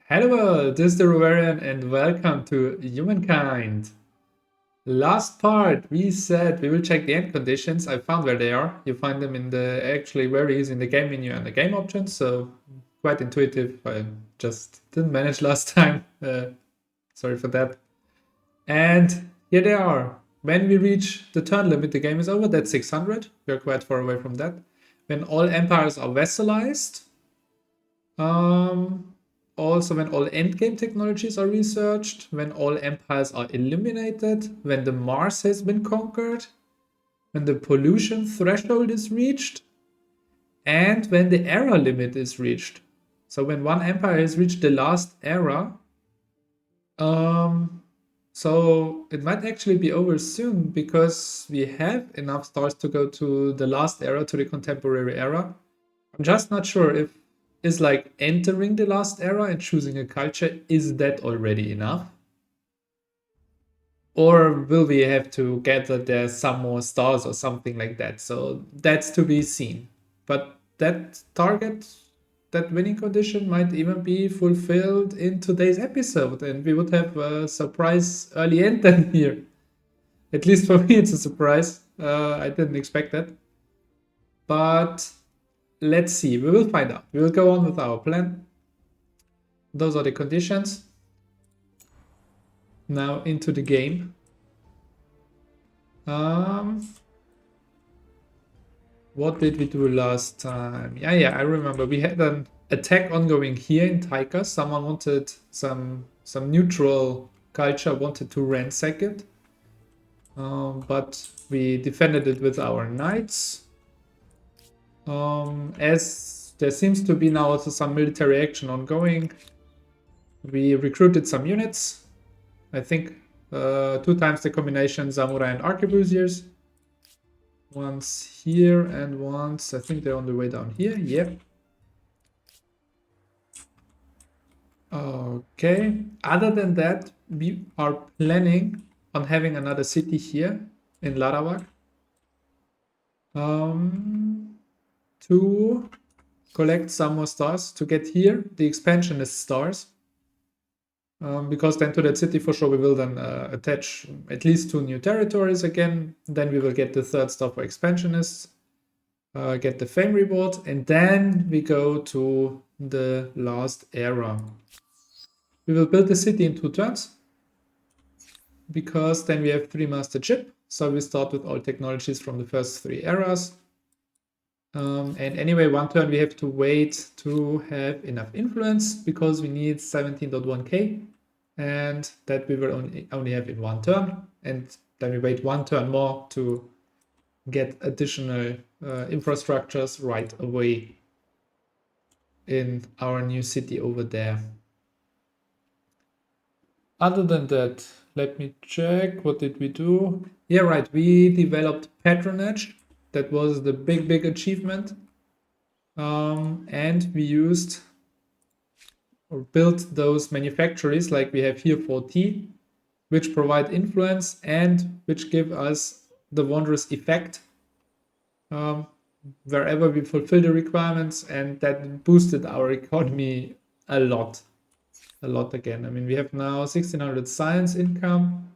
Hello world, this is the Rovarian and welcome to Humankind. Last part, we said we will check the end conditions. I found where they are. You find them in the actually very easy in the game menu and the game options, so quite intuitive. I just didn't manage last time. Sorry for that. And here they are. When we reach the turn limit, the game is over. That's 600. We're quite far away from that. When all empires are vassalized, um, also, when all endgame technologies are researched, when all empires are eliminated, when the Mars has been conquered, when the pollution threshold is reached, and when the era limit is reached. So when one empire has reached the last era, um, so it might actually be over soon because we have enough stars to go to the last era, to the contemporary era. I'm just not sure if is like entering the last era and choosing a culture, is that already enough? Or will we have to gather there some more stars or something like that? So that's to be seen. But that target, that winning condition might even be fulfilled in today's episode, and we would have a surprise early end then here. At least for me, it's a surprise. I didn't expect that. But let's see. We will find out. We will go on with our plan. Those are the conditions. Now into the game. What did we do last time? Yeah, I remember we had an attack ongoing here in Taika. Someone wanted some neutral culture wanted to ransack it, but we defended it with our knights. As there seems to be now also some military action ongoing, we recruited some units. I think 2 times the combination samurai and arquebusiers. Once here and once, I think they're on the way down here. Yep. Okay. Other than that, we are planning on having another city here in Larawak. To collect some more stars to get here the expansionist stars. Because then to that city for sure we will then attach at least 2 new territories again. Then we will get the third star for expansionists, get the fame reward, and then we go to the last era. We will build the city in 2 turns because then we have 3 master chip. So we start with all technologies from the first 3 eras. And anyway, 1 turn we have to wait to have enough influence because we need 17.1k. And that we will only have in 1 turn, and then we wait 1 turn more to get additional infrastructures right away in our new city over there. Other than that, let me check, what did we do? Yeah, right, we developed patronage. That was the big achievement, and we used or built those manufactories like we have here for tea, which provide influence and which give us the wondrous effect wherever we fulfill the requirements, and that boosted our economy a lot again. I mean, we have now 1600 science income.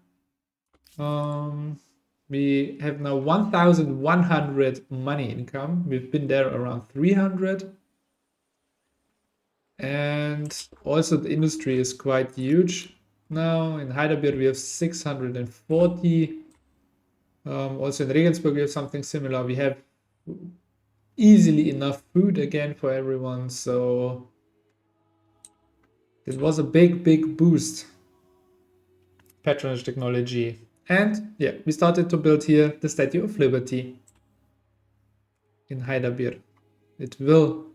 We have now 1100 money income. We've been there around 300. And also the industry is quite huge. Now in Heidelberg we have 640. Also in Regensburg we have something similar. We have easily enough food again for everyone. So it was a big boost. Patronage technology. And yeah, we started to build here the Statue of Liberty in Heidelberg. It will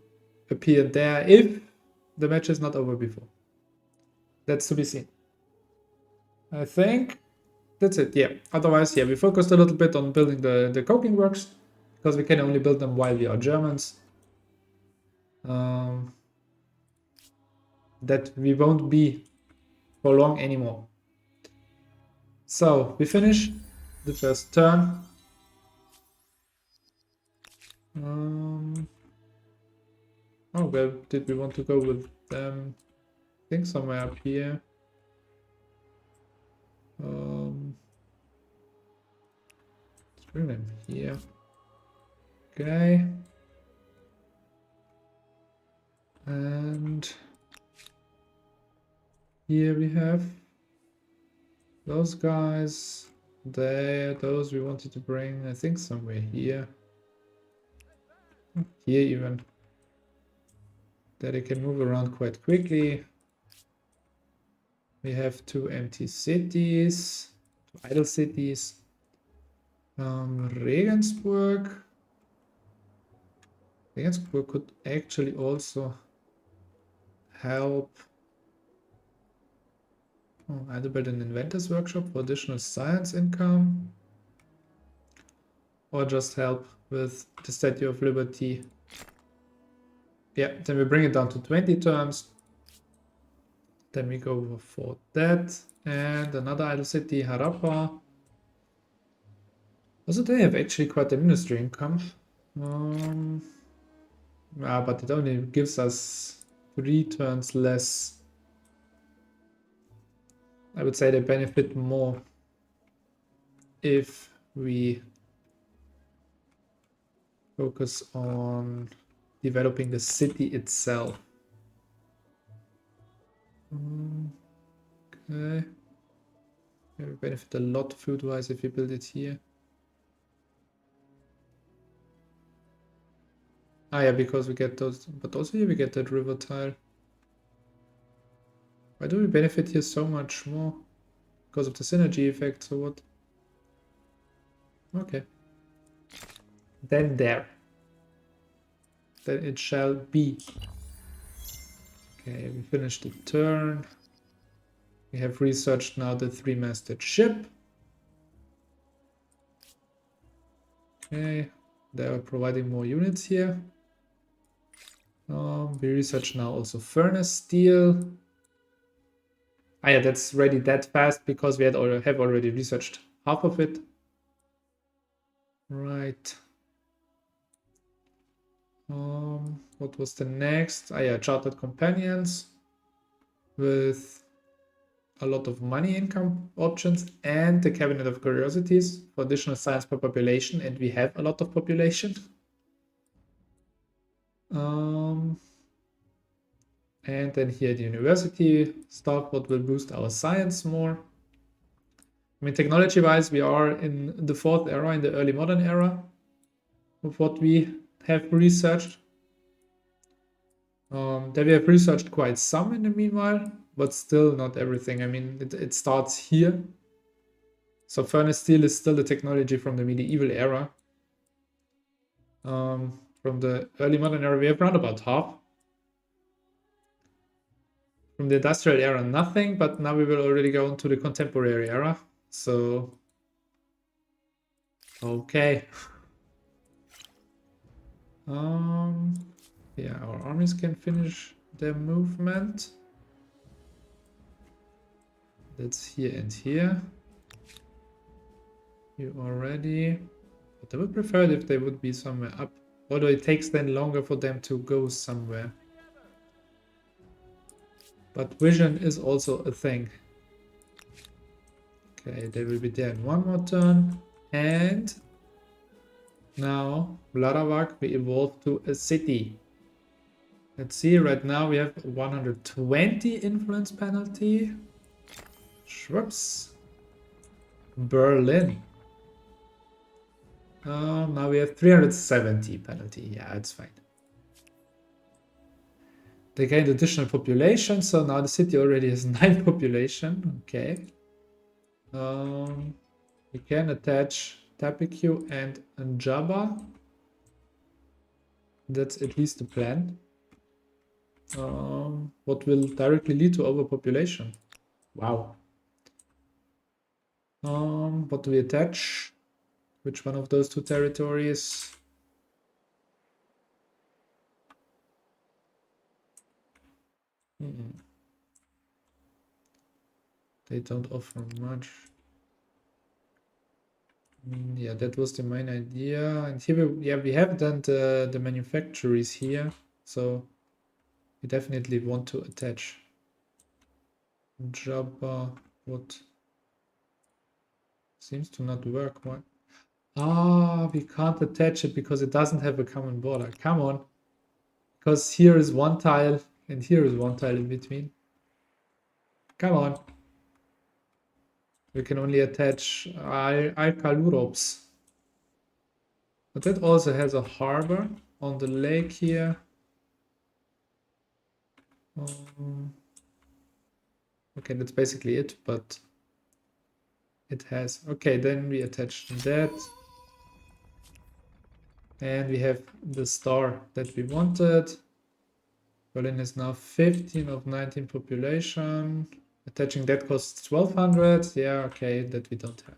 appear there if the match is not over before. That's to be seen. I think that's it. Yeah. Otherwise, yeah, we focused a little bit on building the coking works because we can only build them while we are Germans. That we won't be for long anymore. So we finish the first turn. Oh, where did we want to go with them? think somewhere up here. Let's bring them here. Okay. And here we have those guys. Those we wanted to bring, I think somewhere here. Here even. That they can move around quite quickly. We have 2 empty cities, 2 idle cities. Regensburg. Regensburg could actually also help. Oh, either build an inventor's workshop for additional science income, or just help with the Statue of Liberty. Yeah, then we bring it down to 20 terms. Then we go for that. And another idle city, Harappa. Also, they have actually quite an industry income. But it only gives us 3 turns less. I would say they benefit more if we focus on developing the city itself. Okay. Yeah, we benefit a lot food-wise if we build it here. Ah, yeah, because we get those, but also here we get that river tile. Why do we benefit here so much more? Because of the synergy effect, or what? Okay. Then there. Then it shall be. Okay, we finished the turn. We have researched now the 3-masted ship. Okay, they are providing more units here. We research now also furnace steel. Ah, yeah, that's ready that fast because we have already researched half of it. Right. What was the next? Ah, yeah, chartered companions with a lot of money income options and the cabinet of curiosities for additional science per population, and we have a lot of population. And then here the university stuff, what will boost our science more. I mean, technology-wise, we are in the 4th era, in the early modern era of what we have researched. Then we have researched quite some in the meanwhile, but still not everything. I mean, it starts here. So furnace steel is still the technology from the medieval era. From the early modern era, we have around about half. From the industrial era, nothing, but now we will already go into the contemporary era. So, okay. Yeah, our armies can finish their movement. That's here and here. You are ready. But I would prefer it if they would be somewhere up. Although it takes then longer for them to go somewhere. But vision is also a thing. Okay, they will be there in 1 more turn. And now, Vlaravak, we evolve to a city. Let's see, right now we have 120 influence penalty. Schwupps. Berlin. Now we have 370 penalty. Yeah, it's fine. They gained additional population, so now the city already has 9 population. Okay. We can attach Tapiq and Njaba. That's at least the plan. What will directly lead to overpopulation. Wow. What do we attach? Which one of those 2 territories? They don't offer much. Yeah, that was the main idea. And here we have done the manufactories here, so we definitely want to attach. Java, what seems to not work. Why? Ah, we can't attach it because it doesn't have a common border. Come on. Because here is one tile and here is one tile in between. Come on. We can only attach Alkalurops. But that also has a harbor on the lake here. Okay, that's basically it, but it has. Okay, then we attach that. And we have the star that we wanted. Berlin is now 15 of 19 population. Attaching that costs 1200. Yeah, okay, that we don't have.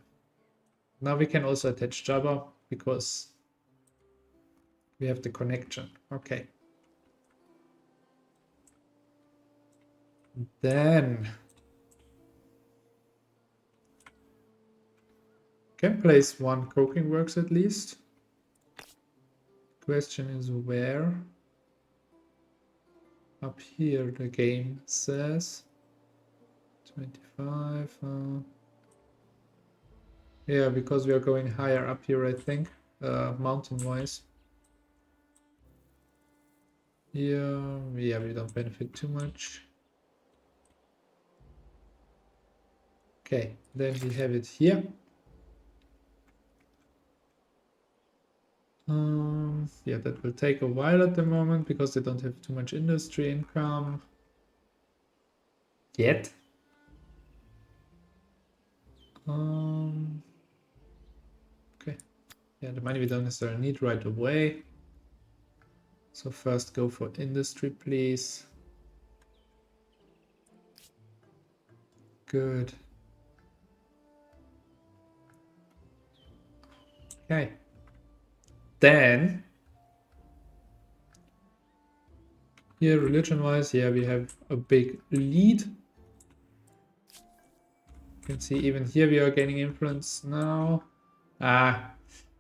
Now we can also attach Java because we have the connection. Okay. Then can place one cooking works at least. Question is where? Up here the game says 25. Yeah, because we are going higher up here, I think, mountain-wise. Yeah, we don't benefit too much. Okay, then we have it here. Yeah, that will take a while at the moment because they don't have too much industry income yet. Okay, yeah, the money we don't necessarily need right away. So first go for industry, please. Good. Okay. Then here, religion-wise, yeah, we have a big lead. You can see even here we are gaining influence now.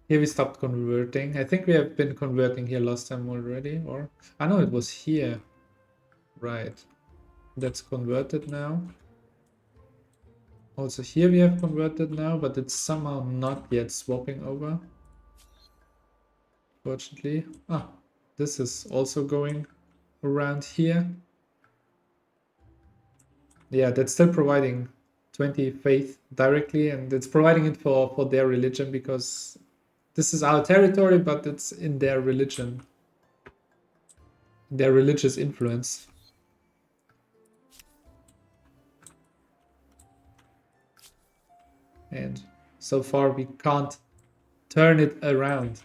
Here we stopped converting. I think we have been converting here last time already, or I know it was here. Right. That's converted now. Also here we have converted now, but it's somehow not yet swapping over. Fortunately. This is also going around here. Yeah, that's still providing 20 faith directly, and it's providing it for their religion because this is our territory, but it's in their religion, their religious influence. And so far we can't turn it around.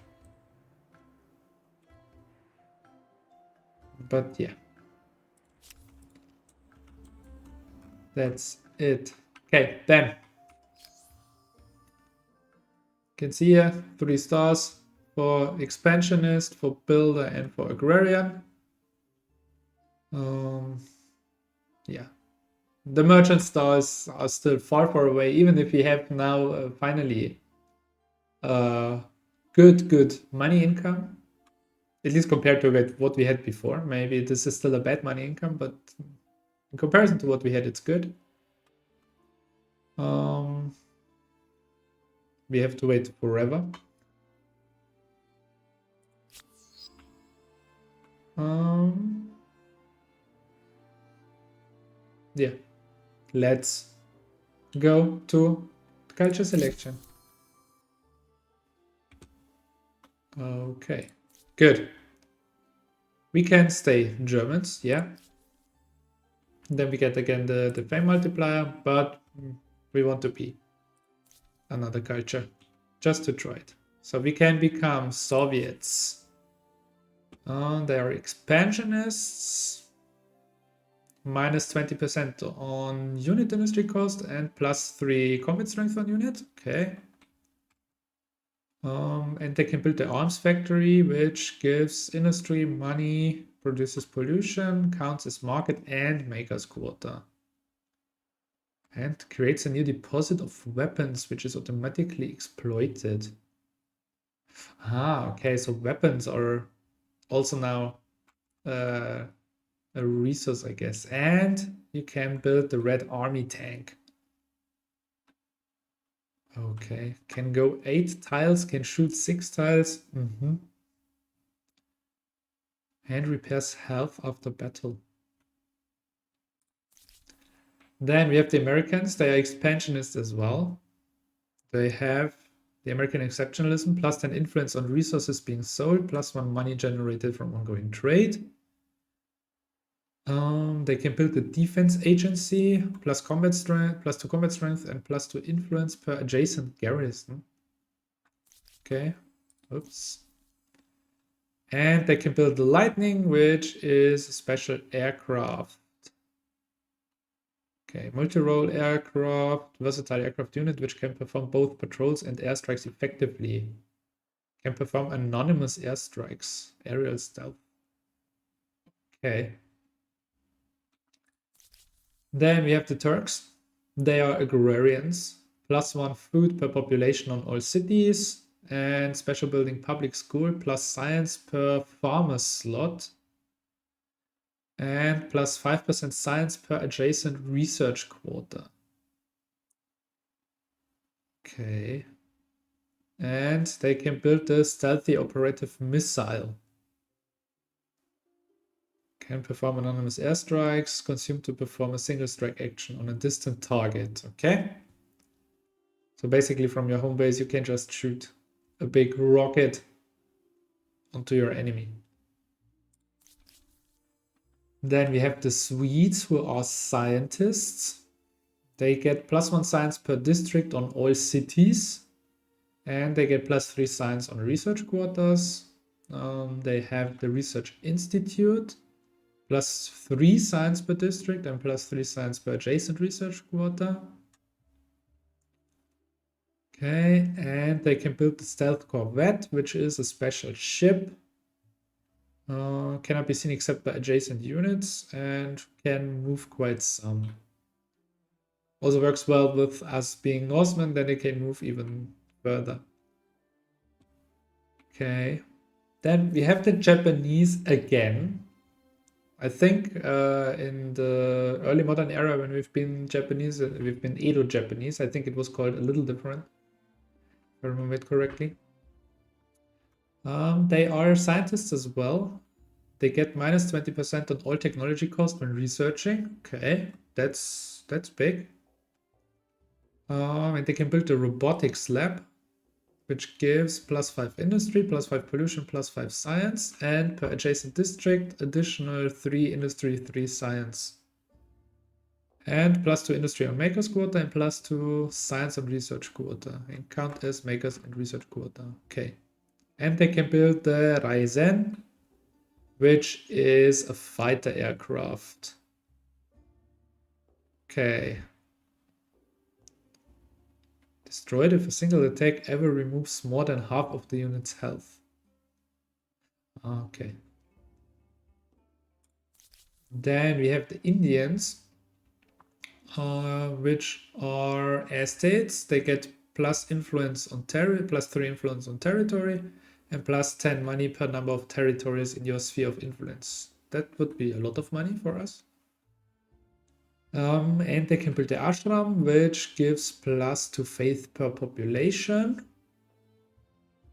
But yeah. That's it. Okay, then. You can see here 3 stars for expansionist, for builder, and for agrarian. Yeah. The merchant stars are still far, far away, even if we have now finally good money income. At least compared to what we had before. Maybe this is still a bad money income, but in comparison to what we had, it's good. We have to wait forever. Yeah, let's go to culture selection. Okay, good. We can stay Germans, yeah. Then we get again the fame multiplier, but we want to be another culture just to try it. So we can become Soviets. They are expansionists. Minus 20% on unit industry cost and plus 3 combat strength on unit. Okay. And they can build the arms factory, which gives industry money, produces pollution, counts as market and makers quota. And creates a new deposit of weapons, which is automatically exploited. Okay, so weapons are also now a resource, I guess. And you can build the Red Army tank. Okay, can go 8 tiles, can shoot 6 tiles. And repairs health after battle. Then we have the Americans. They are expansionists as well. They have the American exceptionalism, plus 10 influence on resources being sold, plus 1 money generated from ongoing trade. They can build a defense agency, plus combat strength, plus 2 combat strength, and plus 2 influence per adjacent garrison. Okay, oops. And they can build the Lightning, which is a special aircraft. Okay, multi-role aircraft, versatile aircraft unit, which can perform both patrols and airstrikes effectively. Can perform anonymous airstrikes, aerial stealth. Okay. Then we have the Turks. They are agrarians, plus 1 food per population on all cities, and special building public school, plus science per farmer slot, and plus 5% science per adjacent research quarter. Okay. And they can build the stealthy operative missile. Can perform anonymous airstrikes, consumed to perform a single strike action on a distant target. Okay. So basically from your home base, you can just shoot a big rocket onto your enemy. Then we have the Swedes, who are scientists. They get plus 1 science per district on all cities. And they get plus 3 science on research quarters. They have the Research Institute, plus 3 science per district and plus 3 science per adjacent research quarter. Okay, and they can build the Stealth Corvette, which is a special ship. Cannot be seen except by adjacent units and can move quite some. Also works well with us being Norsemen, then they can move even further. Okay, then we have the Japanese again. I think in the early modern era, when we've been Japanese, we've been Edo Japanese, I think it was called a little different, if I remember it correctly. They are scientists as well. They get minus 20% on all technology costs when researching. Okay, that's big. And they can build a robotics lab, which gives plus 5 industry, plus 5 pollution, plus 5 science, and per adjacent district, additional 3 industry, 3 science. And plus 2 industry on makers quota and plus 2 science and research quota. And count as makers and research quota. Okay. And they can build the Raizen, which is a fighter aircraft. Okay. Destroyed if a single attack ever removes more than half of the unit's health. Okay. Then we have the Indians, which are estates. They get plus influence on territory, plus 3 influence on territory, and plus 10 money per number of territories in your sphere of influence. That would be a lot of money for us. And they can build the ashram, which gives plus 2 faith per population.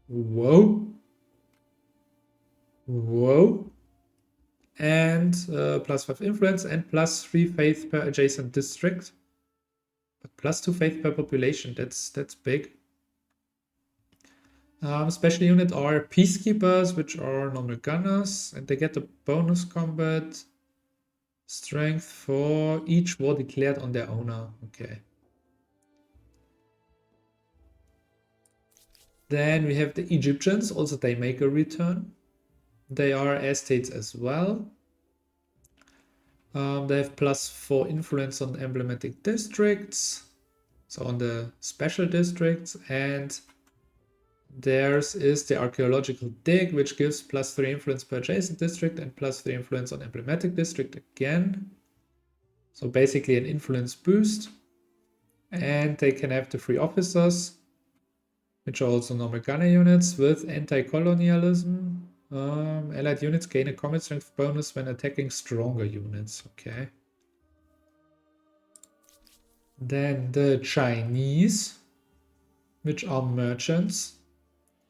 Whoa. Whoa. And plus 5 influence and plus 3 faith per adjacent district. But plus 2 faith per population, that's big. Special unit are peacekeepers, which are normal gunners, and they get a bonus combat strength for each war declared on their owner. Okay. Then we have the Egyptians. Also, they make a return. They are estates as well. They have plus 4 influence on emblematic districts. So on the special districts, and theirs is the archaeological dig, which gives plus 3 influence per adjacent district and plus 3 influence on emblematic district again. So basically an influence boost. And they can have the free officers, which are also normal gunner units with anti-colonialism. Allied units gain a combat strength bonus when attacking stronger units. Okay. Then the Chinese, which are merchants.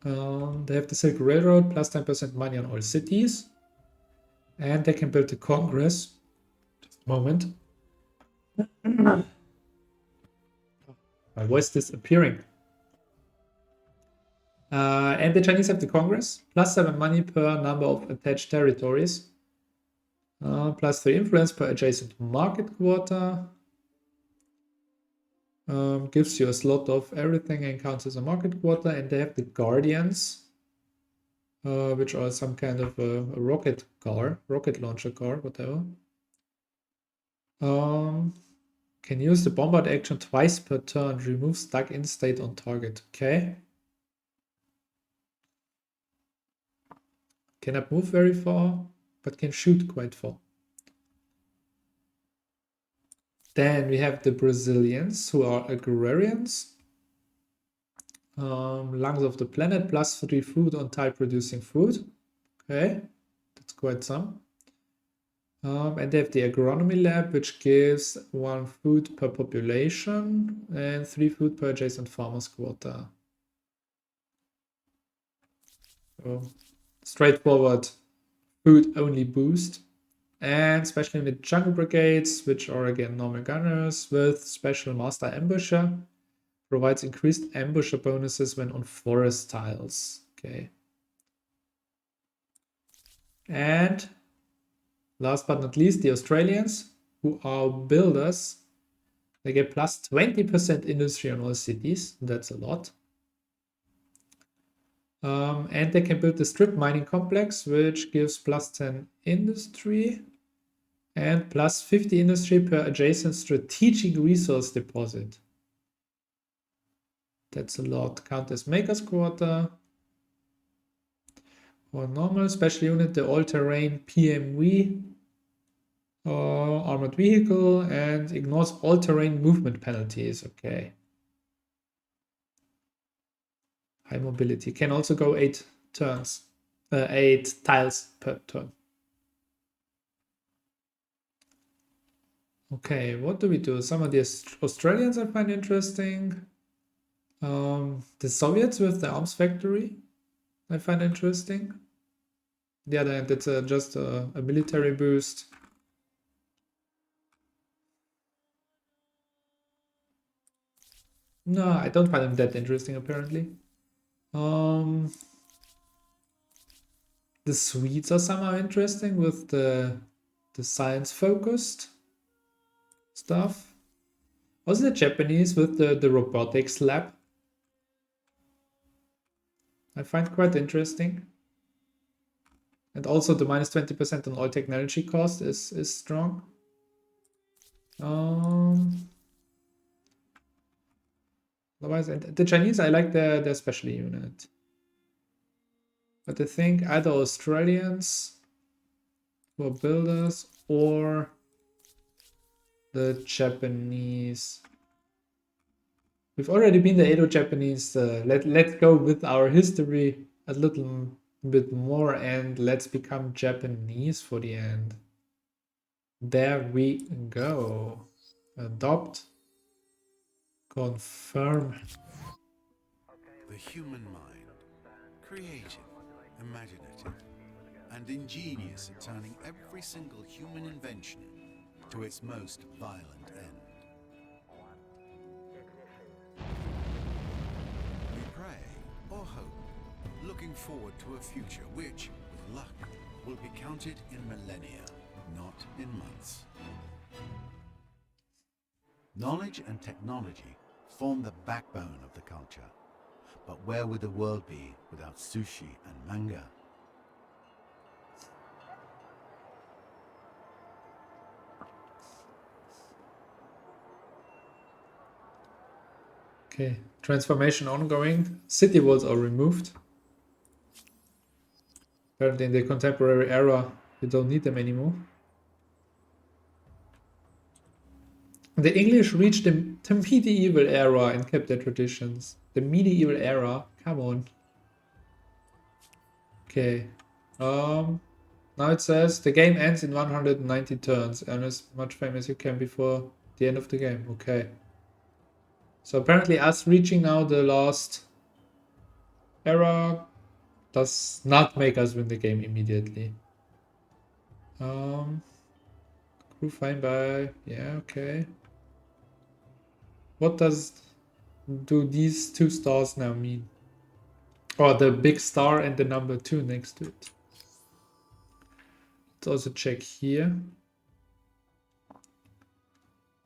They have the Silk Railroad, plus 10% money on all cities. And they can build the Congress. Just a moment. My voice disappearing. And the Chinese have the Congress, plus 7 money per number of attached territories. Plus 3 influence per adjacent market quarter. Gives you a slot of everything and counts as a market quarter. And they have the Guardians, which are some kind of a rocket launcher car, whatever. Can use the bombard action twice per turn. Remove stuck in state on target. Okay. Cannot move very far, but can shoot quite far. Then we have the Brazilians, who are agrarians. Lungs of the planet, plus 3 food on type producing food. Okay, that's quite some. And they have the agronomy lab, which gives 1 food per population and 3 food per adjacent farmer's quarter. So, straightforward food only boost. And special unit jungle brigades, which are again normal gunners with special master ambusher. Provides increased ambusher bonuses when on forest tiles. Okay. And last but not least, the Australians, who are builders. They get plus 20% industry on all cities. That's a lot. And they can build the strip mining complex, which gives plus 10 industry and plus 50 industry per adjacent strategic resource deposit. That's a lot. Count as maker's quarter. Or normal special unit, the all-terrain PMV armored vehicle, and ignores all-terrain movement penalties. Okay. High mobility. Can also go 8 turns. 8 tiles per turn. Okay, what do we do? Some of the Australians I find interesting. The Soviets with the arms factory I find interesting. The other hand, it's just a military boost. No, I don't find them that interesting apparently. The Swedes are somehow interesting with the science focused stuff. Also the Japanese with the robotics lab I find quite interesting. And also the minus 20% on all technology cost is strong. Otherwise, and the Chinese, I like their special unit. But I think either Australians who are builders or the Japanese. We've already been the Edo-Japanese. Let's go with our history a little bit more and let's become Japanese for the end. There we go. Adopt. Confirm. The human mind, creative, imaginative, and ingenious at turning every single human invention to its most violent end. We pray or hope, looking forward to a future which, with luck, will be counted in millennia, not in months. Knowledge and technology form the backbone of the culture. But where would the world be without sushi and manga? Okay, transformation ongoing. City walls are removed. Apparently in the contemporary era, you don't need them anymore. The English reached the medieval era and kept their traditions. The medieval era, come on. Okay. Now it says the game ends in 190 turns. Earn as much fame as you can before the end of the game. Okay. So apparently us reaching now the last era does not make us win the game immediately. Crew fine by, yeah, okay. What do these 2 stars now mean? Or the big star and the number 2 next to it. Let's also check here.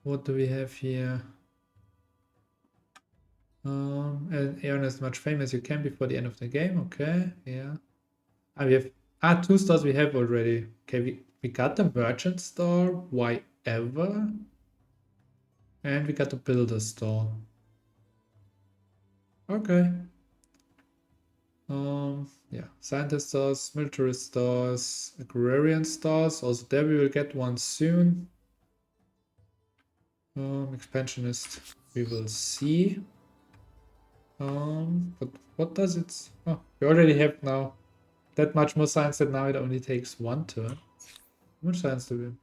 What do we have here? And earn as much fame as you can before the end of the game. Okay, yeah. We have 2 stars we have already. Okay, we got the merchant star. Why ever? And we got the builder star. Okay. Yeah, scientist stars, military stars, agrarian stars. Also there we will get one soon. Expansionist, we will see. But what does it? Oh, we already have now that much more science that now it only takes 1 turn. How much science do we have?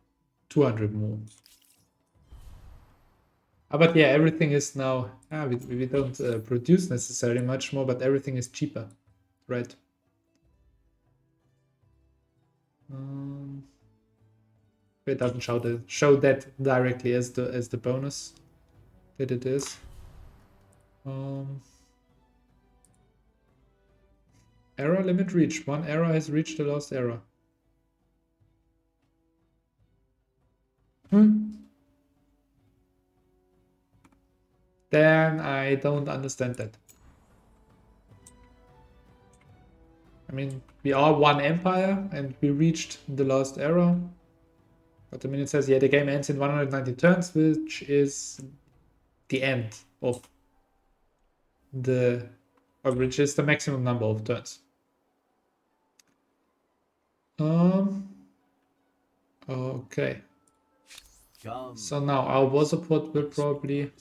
200 more. But yeah, everything is now. We don't produce necessarily much more, but everything is cheaper, right? It doesn't show that directly as the bonus that it is. Error limit reached. 1 error has reached the last error. Then I don't understand that. I mean, we are 1 empire and we reached the last error. But I mean, it says, yeah, the game ends in 190 turns, which is the end of which is the maximum number of turns. Okay. So now our war support will probably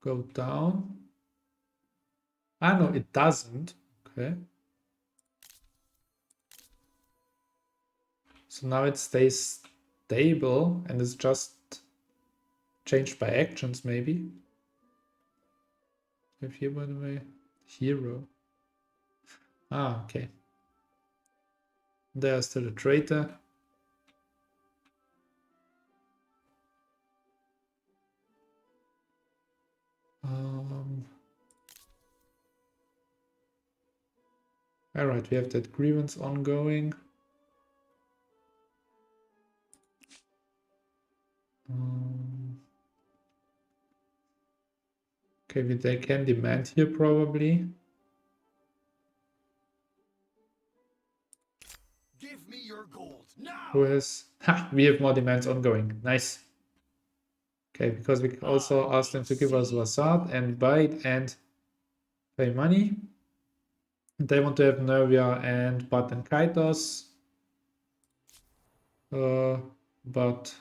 go down. No, it doesn't. Okay. So now it stays stable and is just changed by actions, maybe. If here, by the way, hero. Okay. There's still a traitor. All right, we have that grievance ongoing. Okay, they can demand here probably. Give me your gold now. Who has? We have more demands ongoing. Nice. Okay, because we also asked them to give us Vasad and bite and pay money. They want to have Nervia and Bat and Kaitos. But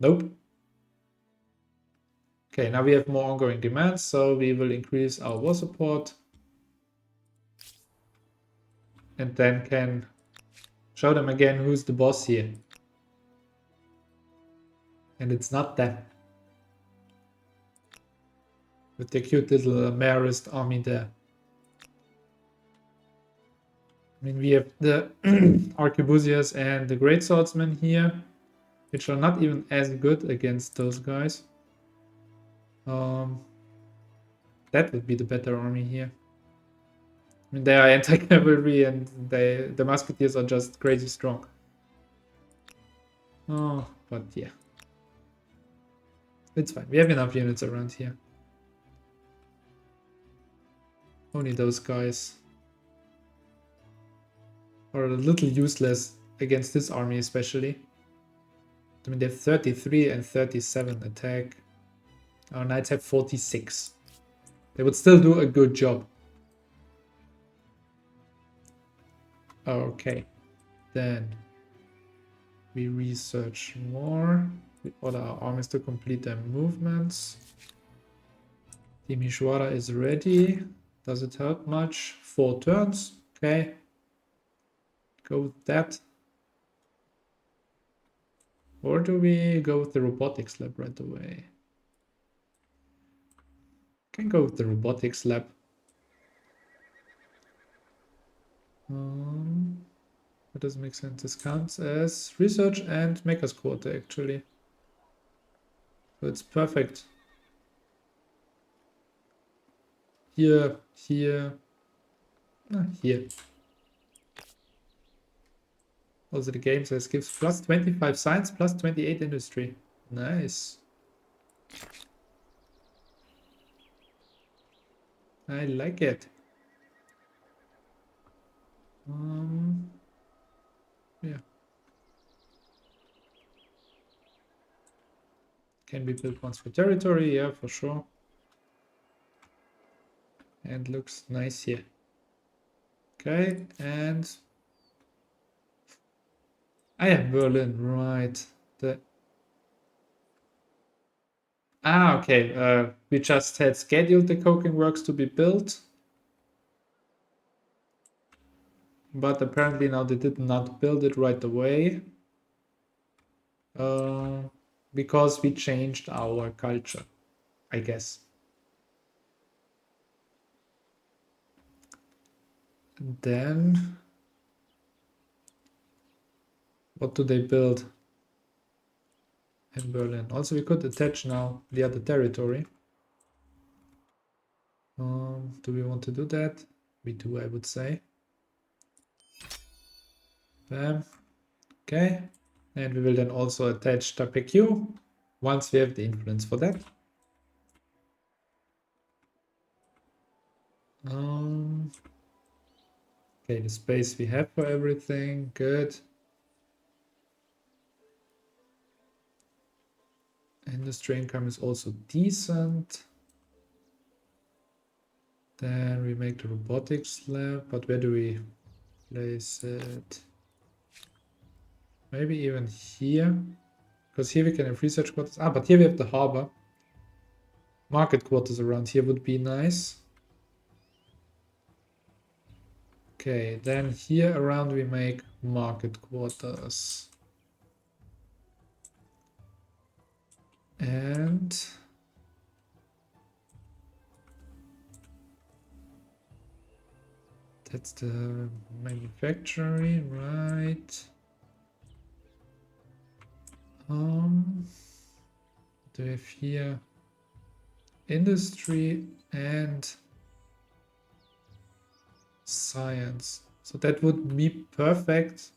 nope. Okay, now we have more ongoing demands, so we will increase our war support. And then can show them again who's the boss here. And it's not them. With the cute little Marist army there. I mean, we have the Arquebusiers and the Great Swordsmen here, which are not even as good against those guys. That would be the better army here. I mean, they are anti-cavalry and the musketeers are just crazy strong. But yeah. It's fine. We have enough units around here. Only those guys are a little useless against this army especially. I mean, they have 33 and 37 attack. Our knights have 46. They would still do a good job. Okay. Then we research more. We order our armies to complete their movements. The Mishwara is ready. Does it help much? 4 turns. Okay. Go with that. Or do we go with the robotics lab right away? Can go with the robotics lab. That doesn't make sense. This counts as research and makers quarter actually. So it's perfect. Here, here, here. Also the game says gives plus 25 science, plus 28 industry. Nice. I like it. Yeah. Can be built once per territory, yeah, for sure. And looks nice here. Okay, and I have Berlin, right. Okay. We just had scheduled the coking works to be built. But apparently now they did not build it right away. Because we changed our culture, I guess. Then what do they build in Berlin? Also, we could attach now the other territory. Do we want to do that? We do, I would say. Bam. Okay. And we will then also attach TAPEQ once we have the influence for that. Okay, the space we have for everything, good. Industry income is also decent. Then we make the robotics lab, but where do we place it? Maybe even here, because here we can have research quarters. But here we have the harbor. Market quarters around here would be nice. Okay, then here around we make market quarters. And that's the manufacturing, right? Do we have here industry and science? So that would be perfect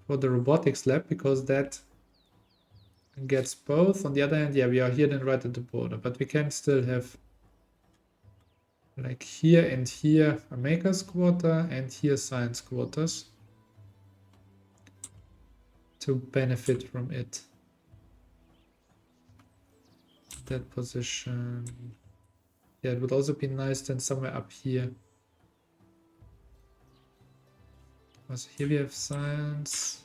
for the robotics lab because that gets both. On the other hand, yeah, we are here then right at the border, but we can still have like here and here a makers quarter and here science quarters to benefit from it. That position. Yeah, it would also be nice then somewhere up here. Also here we have science.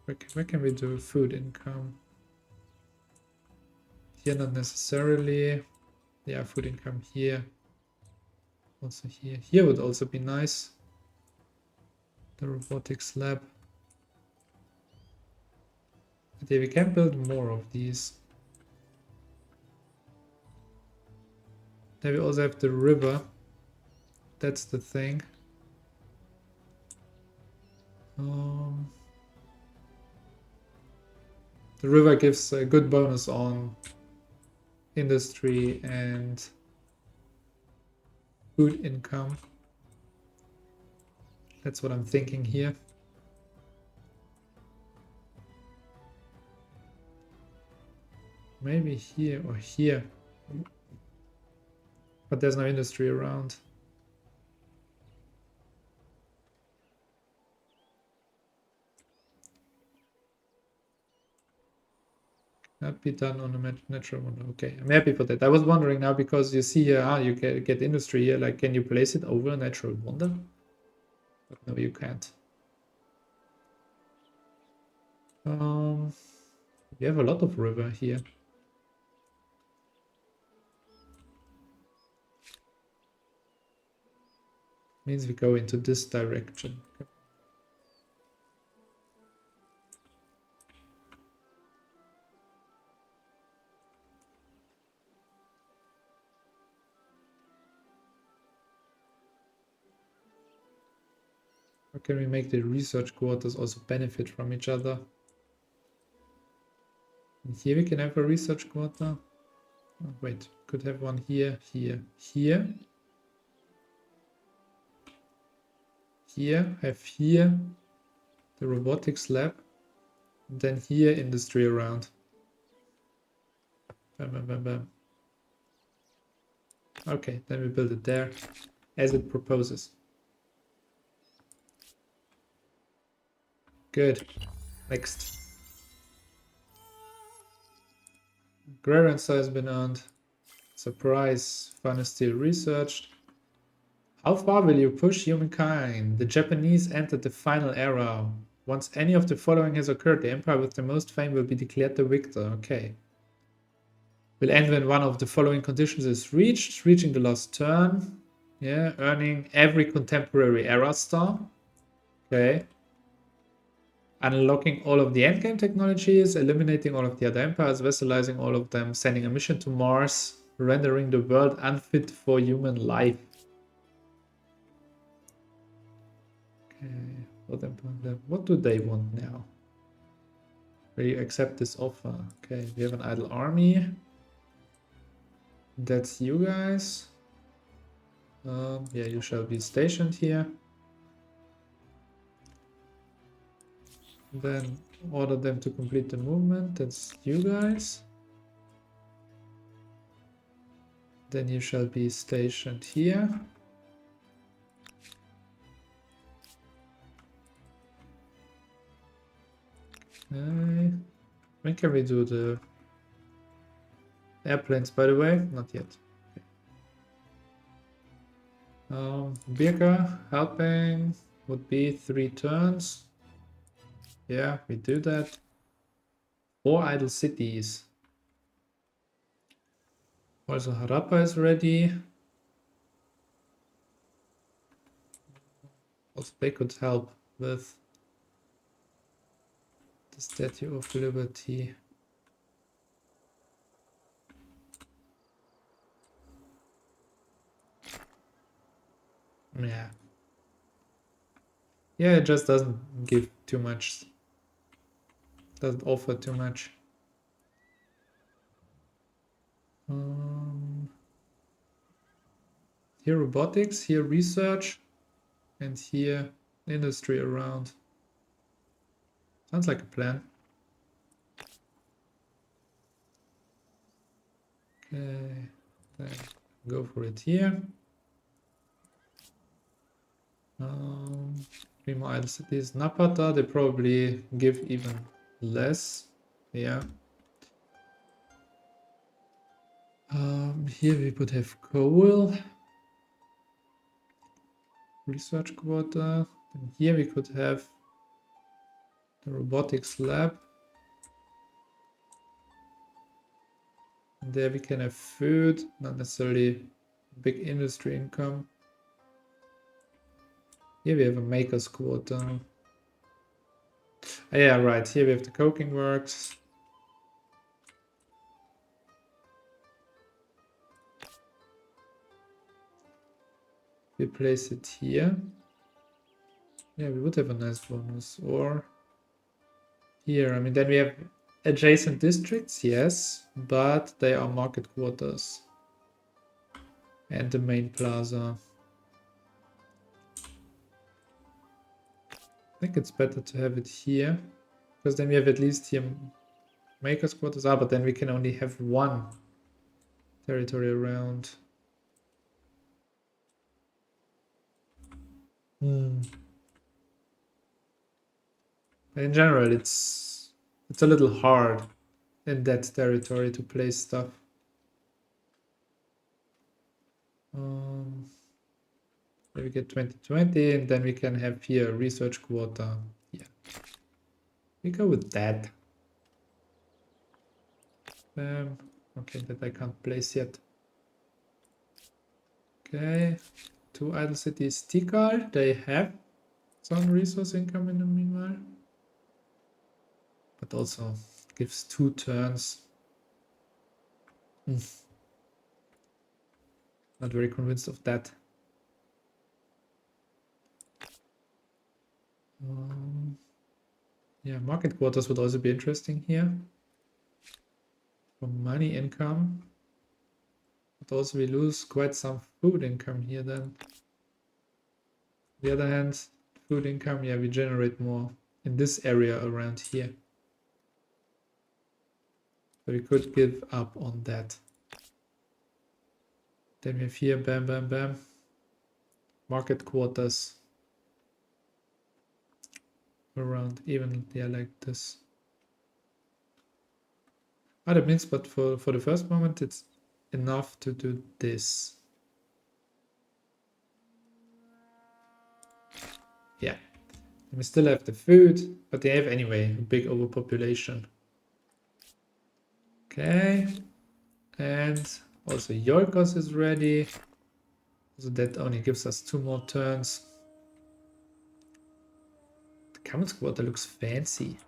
Where can we do food income? Here not necessarily. Yeah, food income here. Also here. Here would also be nice. The robotics lab. But yeah, we can build more of these. Then we also have the river. That's the thing. The river gives a good bonus on industry and food income. That's what I'm thinking here. Maybe here or here. But there's no industry around. Not be done on a natural one. Okay, I'm happy for that. I was wondering now because you see here, you get industry here. Like, can you place it over a natural wonder? But no, you can't. We have a lot of river here. Means we go into this direction. How can we make the research quarters also benefit from each other? And here we can have a research quarter. Oh, wait, could have one here, here, here. Here, have here the robotics lab. And then here, industry around. Bam, bam, bam, bam. Okay, then we build it there as it proposes. Good. Next. Agrarian soil has been earned. Surprise. Fun is still researched. How far will you push humankind? The Japanese entered the final era. Once any of the following has occurred, the empire with the most fame will be declared the victor. Okay. Will end when one of the following conditions is reached. Reaching the last turn. Yeah, earning every contemporary era star. Okay. Unlocking all of the endgame technologies, eliminating all of the other empires, vassalizing all of them, sending a mission to Mars, rendering the world unfit for human life. Okay, what do they want now? Will you accept this offer? Okay, we have an idle army. That's you guys. Yeah, you shall be stationed here. Then order them to complete the movement. That's you guys. Then you shall be stationed here. Okay. When can we do the airplanes, by the way? Not yet. Birka helping would be 3 turns. Yeah, we do that. 4 idle cities. Also, Harappa is ready. Also, they could help with the Statue of Liberty. Yeah. Yeah, it just doesn't give too much. Doesn't offer too much. Here robotics, here research, and here industry around. Sounds like a plan. Okay, then go for it here. 3 more idle cities. Napata, they probably give even less. Yeah. Here we would have coal. Research quarter. And here we could have the robotics lab. And there we can have food, not necessarily big industry income. Here we have a maker's quarter. Oh, yeah, right. Here we have the coking works. We place it here. Yeah, we would have a nice bonus. Or here. I mean, then we have adjacent districts, yes, but they are market quarters. And the main plaza. I think it's better to have it here. Because then we have at least here maker's quarters. Ah, but then we can only have 1 territory around. In general, it's a little hard in that territory to place stuff. Then we get 2020, and then we can have here a research quarter. Yeah, we go with that. Okay, that I can't place yet. Okay, 2 idle cities. Tikal, they have some resource income in the meanwhile, but also gives 2 turns. Not very convinced of that. Yeah, market quarters would also be interesting here. For money income. But also we lose quite some food income here then. On the other hand, food income, yeah, we generate more in this area around here. So we could give up on that. Then we have here, bam, bam, bam. Market quarters. Around even, yeah, like this. Ah, that means, but for the first moment, it's enough to do this. Yeah. And we still have the food, but they have anyway a big overpopulation. Okay. And also Iolkos is ready. So that only gives us 2 more turns. The commons quarter looks fancy.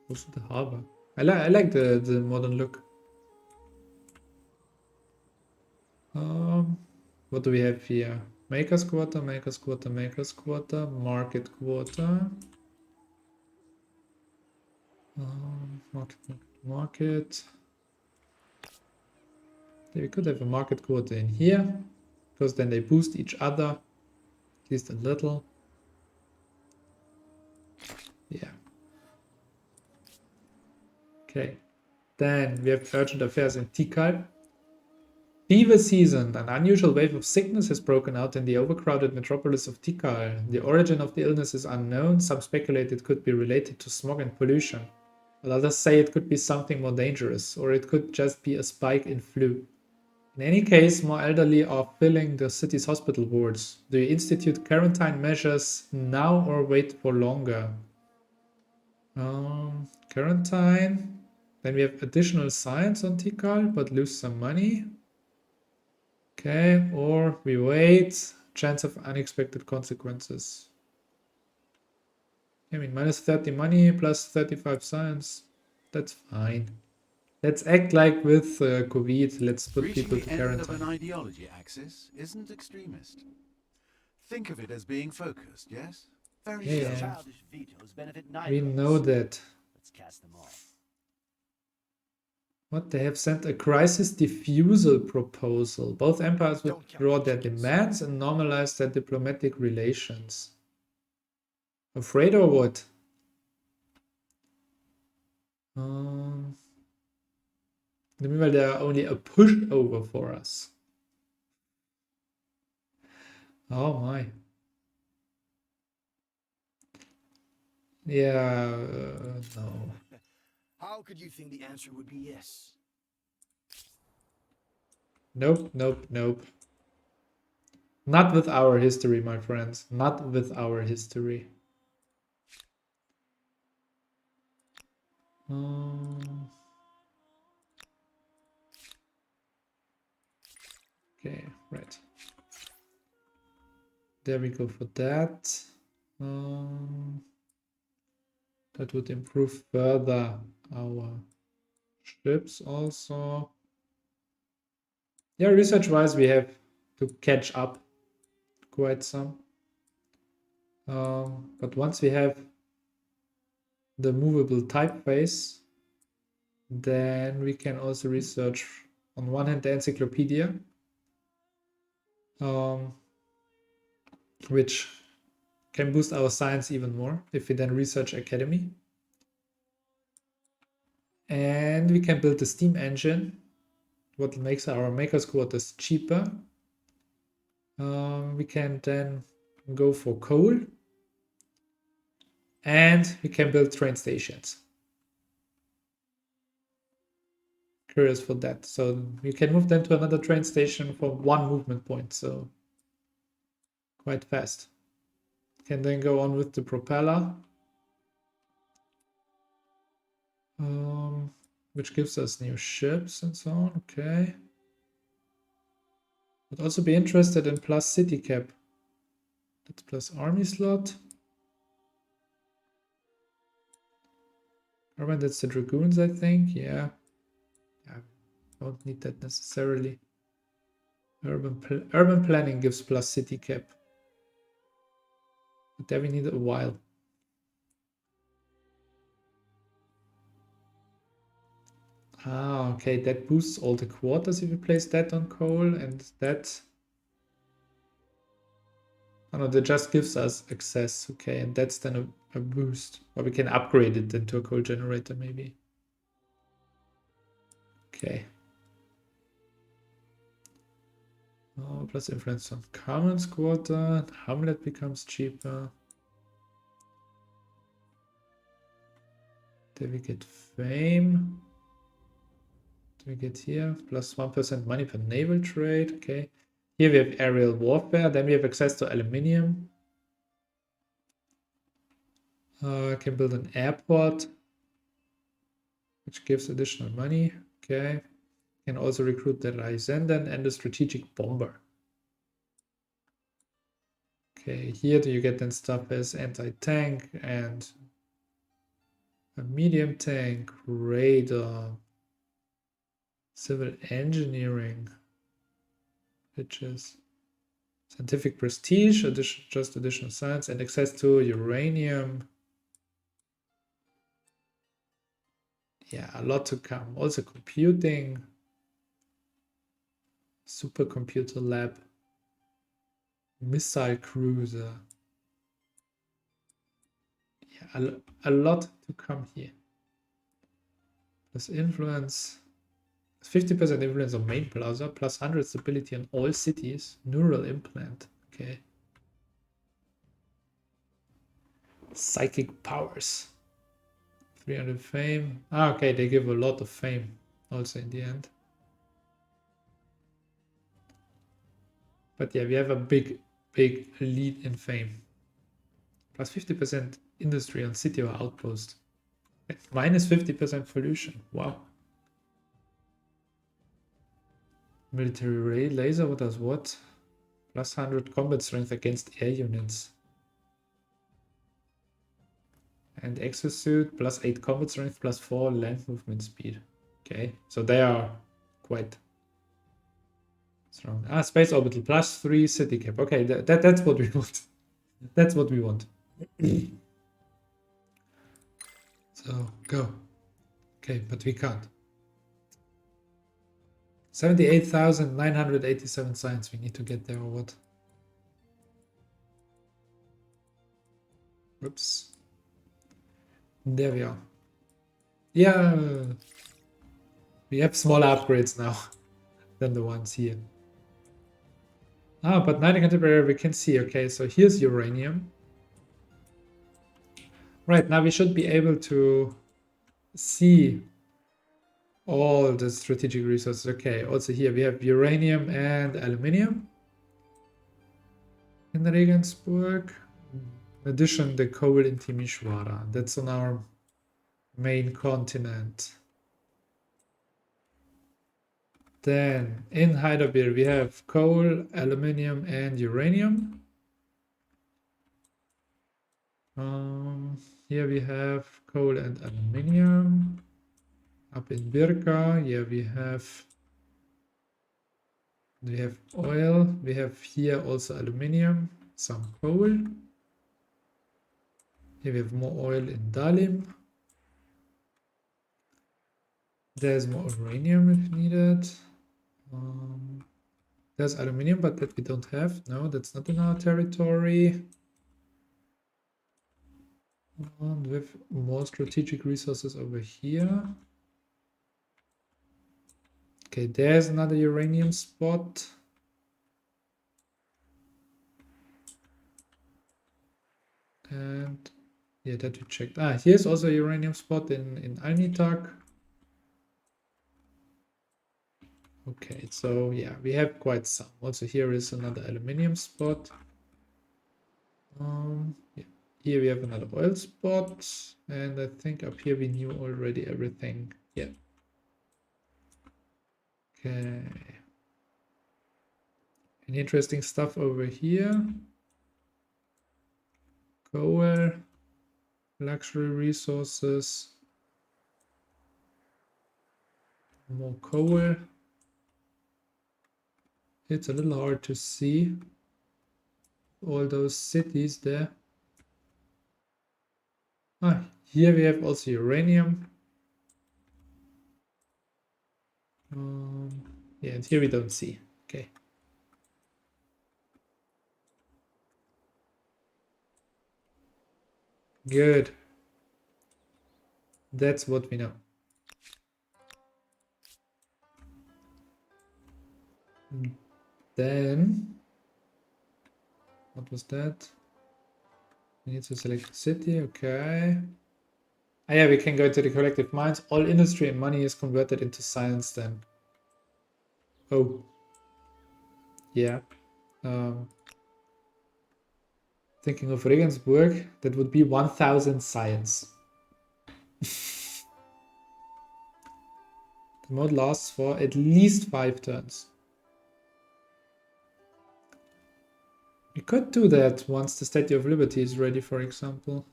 Also the harbor. I like the modern look. What do we have here? Makers quarter, makers quarter, makers quarter, market quarter. Market. Yeah, we could have a market quarter in here, because then they boost each other, at least a little. Yeah. Okay. Then we have urgent affairs in Tikal. Fever season. An unusual wave of sickness has broken out in the overcrowded metropolis of Tikal. The origin of the illness is unknown. Some speculate it could be related to smog and pollution. But others say it could be something more dangerous, or it could just be a spike in flu. In any case, more elderly are filling the city's hospital wards. Do you institute quarantine measures now or wait for longer? Quarantine. Then we have additional science on Tikal, but lose some money. Okay, or we wait. Chance of unexpected consequences. I mean, minus 30 money, plus 35 science. That's fine. Let's act like with COVID. Let's put Reaching people the to end of an quarantine. ideology axis isn't extremist. Think of it as being focused, yes? Very Yeah, slow. yeah. Childish vetoes benefit neither We of know us. that. Let's cast them off. What? They have sent a crisis diffusal proposal. Both empires withdraw their demands and normalize their diplomatic relations. Afraid or what? Meanwhile, they are only a pushover for us. Oh my. Yeah, no. How could you think the answer would be yes? Nope, nope, nope. Not with our history, my friends. Not with our history. Okay, right. There we go for that. That would improve further our ships also. Yeah, research-wise, we have to catch up quite some. But once we have the movable typeface, then we can also research, on one hand, the encyclopedia, which can boost our science even more if we then research academy. And we can build the steam engine, what makes our makers quarters cheaper. We can then go for coal, and we can build train stations. Curious for that. So we can move then to another train station for 1 movement point, so quite fast. Can then go on with the propeller, which gives us new ships and so on. Okay. Would also be interested in plus city cap. That's plus army slot. Carbine, that's the dragoons, I think. Yeah. Don't need that necessarily. Urban planning gives plus city cap. But there we need a while. Ah, okay, that boosts all the quarters if you place that on coal, and that... Oh no, that just gives us access, okay, and that's then a boost. Or we can upgrade it into a coal generator, maybe. Okay. Oh, plus influence on Commons quarter. Hamlet becomes cheaper. Then we get fame. We get here plus 1% money per naval trade. Okay. Here we have aerial warfare. Then we have access to aluminium. I can build an airport, which gives additional money. Okay. Can also recruit the Reisenden and the strategic bomber. Okay. Here do you get then stuff as anti-tank and a medium tank, radar, civil engineering, which is scientific prestige, just additional science, and access to uranium. Yeah, a lot to come. Also computing, supercomputer lab, missile cruiser. Yeah, a lot to come here. Plus influence, 50% influence on main plaza, plus 100 stability on all cities, neural implant. Okay. Psychic powers. 300 fame. Ah, okay, they give a lot of fame also in the end. But yeah, we have a big lead in fame. Plus 50% industry on city or outpost. Minus 50% pollution. Wow. Military ray laser, what does what? Plus 100 combat strength against air units. And exosuit, plus 8 combat strength, plus 4 land movement speed. Okay, so they are quite strong. Ah, space orbital, plus 3 city cap. Okay, that's what we want. That's what we want. So, go. Okay, but we can't. 78,987 science we need to get there, or what? Whoops. There we are. Yeah. We have smaller upgrades now than the ones here. Ah, but 90 contemporary we can see. Okay, so here's uranium. Right, now we should be able to see all the strategic resources. Okay, also here we have uranium and aluminium in Regensburg. In addition, the coal in Timișoara. That's on our main continent. Then in Heidelberg we have coal, aluminium, and uranium. Here we have coal and aluminium. Up in Birka, yeah, we have oil. We have here also aluminium, some coal. Here we have more oil in Dalim. There's more uranium if needed. There's aluminium, but that we don't have. No, that's not in our territory. And we have more strategic resources over here. Okay, there's another uranium spot. And yeah, that we checked. Ah, here's also a uranium spot in Alnitak. Okay, so yeah, we have quite some. Also here is another aluminium spot. Yeah. Here we have another oil spot, and I think up here we knew already everything. Yeah. Okay. Any interesting stuff over here? Coal, luxury resources, more coal. It's a little hard to see all those cities there. Ah, here we have also uranium. Yeah, and here we don't see. Okay. Good. That's what we know. Then, what was that? We need to select the city, okay. Ah, yeah, we can go to the collective minds. All industry and money is converted into science then. Oh. Yeah. Thinking of Regensburg, that would be 1000 science. The mode lasts for at least 5 turns. We could do that once the Statue of Liberty is ready, for example.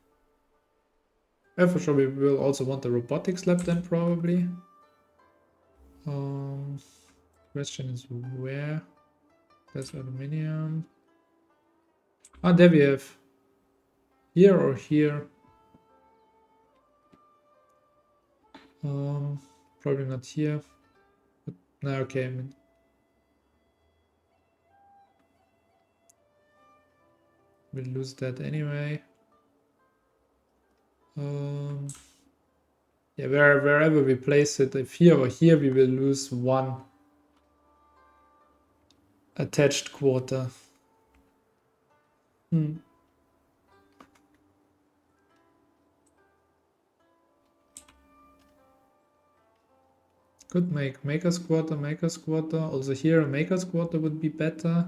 Yeah, for sure, we will also want the robotics lab then, probably. Question is where? There's aluminium. Ah, there we have. Here or here. Probably not here. But, no, okay, I mean. We'll lose that anyway. Yeah, wherever we place it, if here or here, we will lose 1 attached quarter. Could make maker's quarter. Also here, a maker's quarter would be better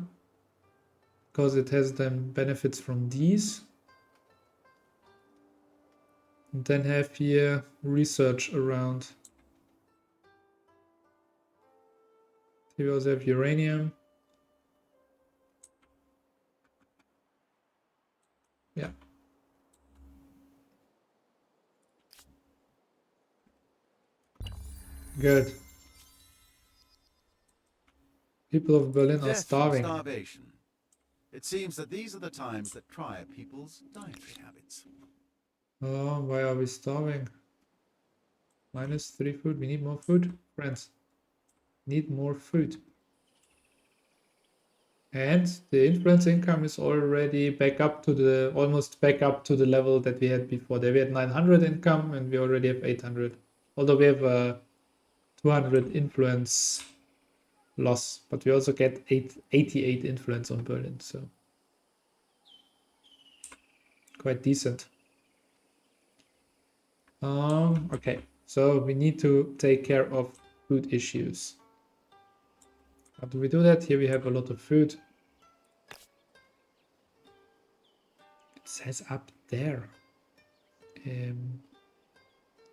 because it has then benefits from these. And then have here research around. Here we also have uranium. Yeah. Good. People of Berlin are Death from starving. starvation. It seems that these are the times that try a people's dietary habits. Oh, why are we starving? -3 food. We need more food, friends. Need more food. And the influence income is already back up to the almost back up to the level that we had before. There we had 900 income and we already have 800. Although we have a 200 influence loss, but we also get 88 influence on Berlin, so quite decent. Okay, so we need to take care of food issues. How do we do that? Here we have a lot of food. It says up there.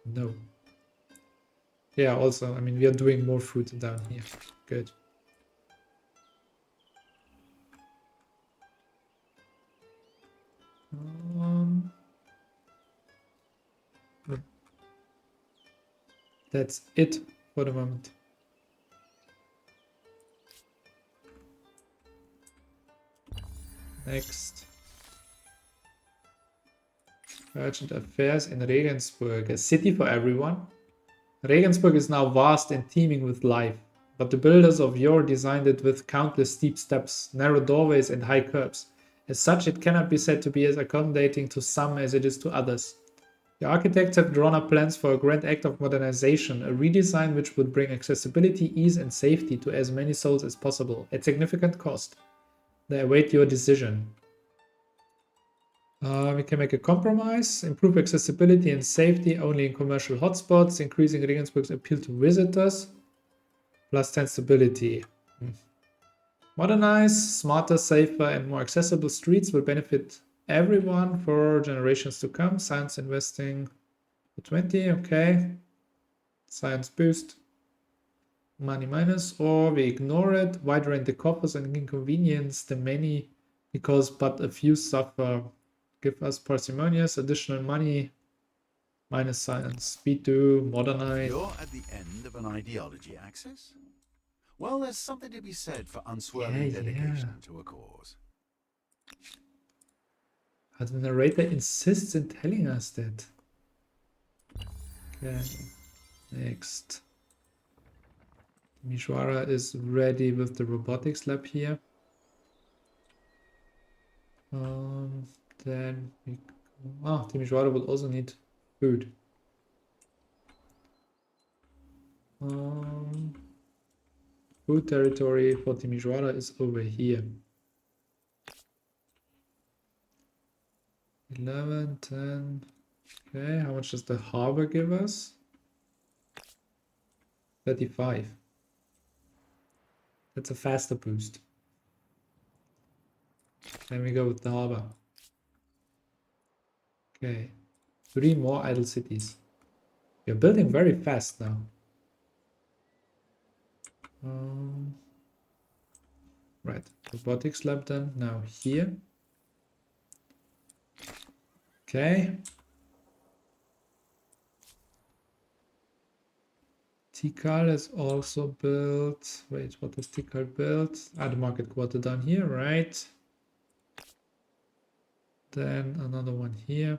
No. Yeah, also, I mean, we are doing more food down here. Good. That's it for the moment. Next. Urgent affairs in Regensburg. A city for everyone. Regensburg is now vast and teeming with life, but the builders of yore designed it with countless steep steps, narrow doorways, and high curbs. As such, it cannot be said to be as accommodating to some as it is to others. The architects have drawn up plans for a grand act of modernization, a redesign which would bring accessibility, ease, and safety to as many souls as possible, at significant cost. They await your decision. We can make a compromise, improve accessibility and safety only in commercial hotspots, increasing Regensburg's appeal to visitors, plus 10 stability. Modernize, smarter, safer, and more accessible streets will benefit everyone for generations to come. Science investing for 20, okay. Science boost. Money minus, or we ignore it, wide range the coffers and inconvenience the many because but a few suffer. Give us parsimonious, additional money, minus science. Speed to modernize. You're at the end of an ideology axis? Well, there's something to be said for unswerving dedication to a cause. But the narrator insists in telling us that. Okay, next. Mishwara is ready with the robotics lab here. Then we... Oh, Timisoara will also need food. Food territory for Timisoara is over here. 11, 10. Okay, how much does the harbor give us? 35. That's a faster boost. Then we go with the harbor. Okay, 3 more idle cities. We're building very fast now. Right, robotics lab then, now here. Okay. Tikal is also built. Wait, what is Tikal built? Ah, the market quarter down here, right? Then another one here.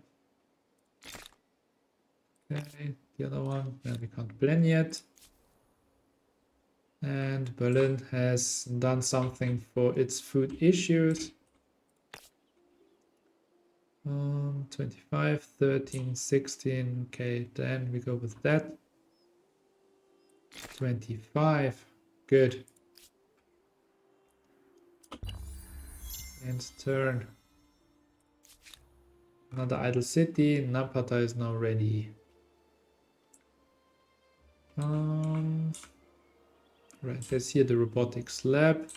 Okay, the other one, yeah, we can't plan yet. And Berlin has done something for its food issues. 25, 13, 16. Okay, then we go with that. 25. Good. And turn. Another idle city. Napata is now ready. Right, let's here the robotics lab.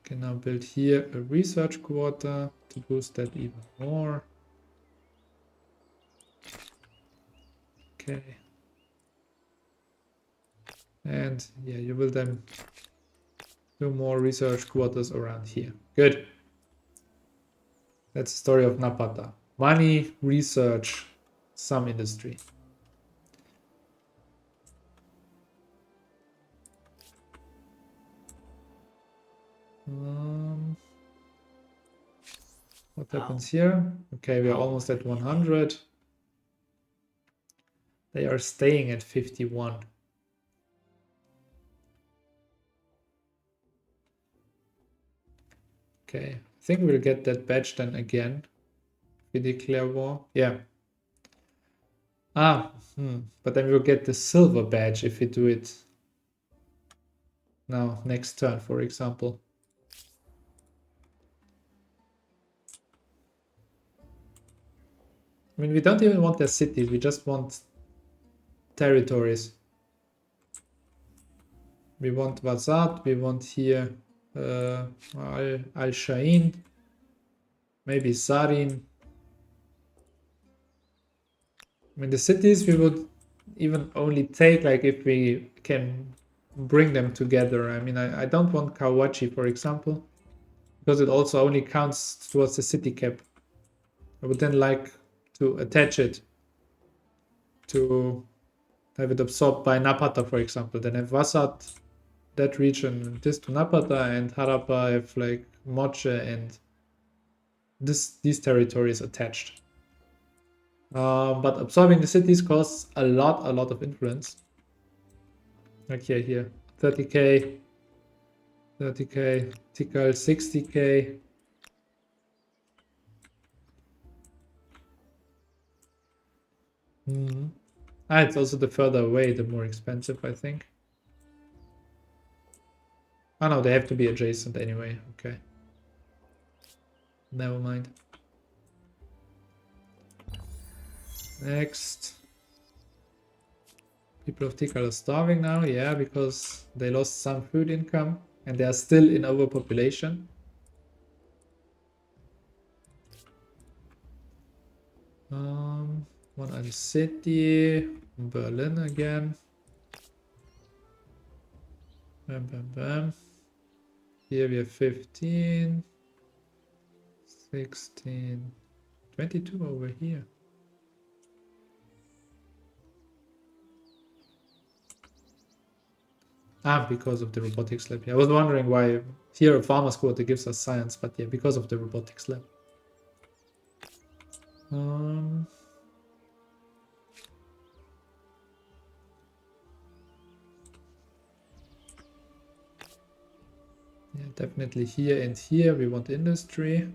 Can now build here a research quarter to boost that even more. Okay. And yeah, you will then do more research quarters around here. Good. That's the story of Napata. Money, research, some industry. What happens here? Okay, we are almost at 100. They are staying at 51. Okay, I think we'll get that badge then again. We declare war. Yeah. But then we'll get the silver badge if we do it now, next turn, for example. I mean, we don't even want their cities, we just want territories. We want Vazat, we want here Al-Shain, maybe Sarin. I mean, the cities we would even only take like if we can bring them together. I mean, I don't want Kawachi, for example, because it also only counts towards the city cap. I would then like to attach it to have it absorbed by Napata, for example. Then have Vasat, that region, this to Napata, and Harappa have like Moche and these territories attached. But absorbing the cities costs a lot of influence. Like here, 30k, 30k, Tikal 60k. It's also the further away, the more expensive, I think. Oh no, they have to be adjacent anyway. Okay. Never mind. Next. People of Tikal are starving now, yeah, because they lost some food income and they are still in overpopulation. One other city, Berlin again. Bam, bam, bam. Here we have 15, 16, 22 over here. Ah, because of the robotics lab. Yeah, I was wondering why here a farmer's quarter gives us science, but yeah, because of the robotics lab. Yeah, definitely here and here we want industry.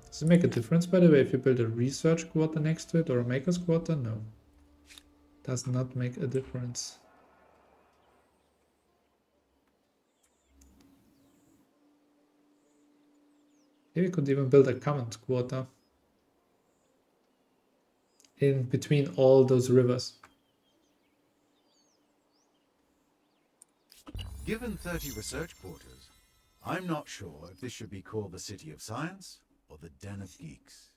Does it make a difference, by the way, if you build a research quarter next to it or a maker's quarter? No. Does not make a difference. Maybe we could even build a commons quarter in between all those rivers. Given 30 research quarters, I'm not sure if this should be called the City of Science or the Den of Geeks.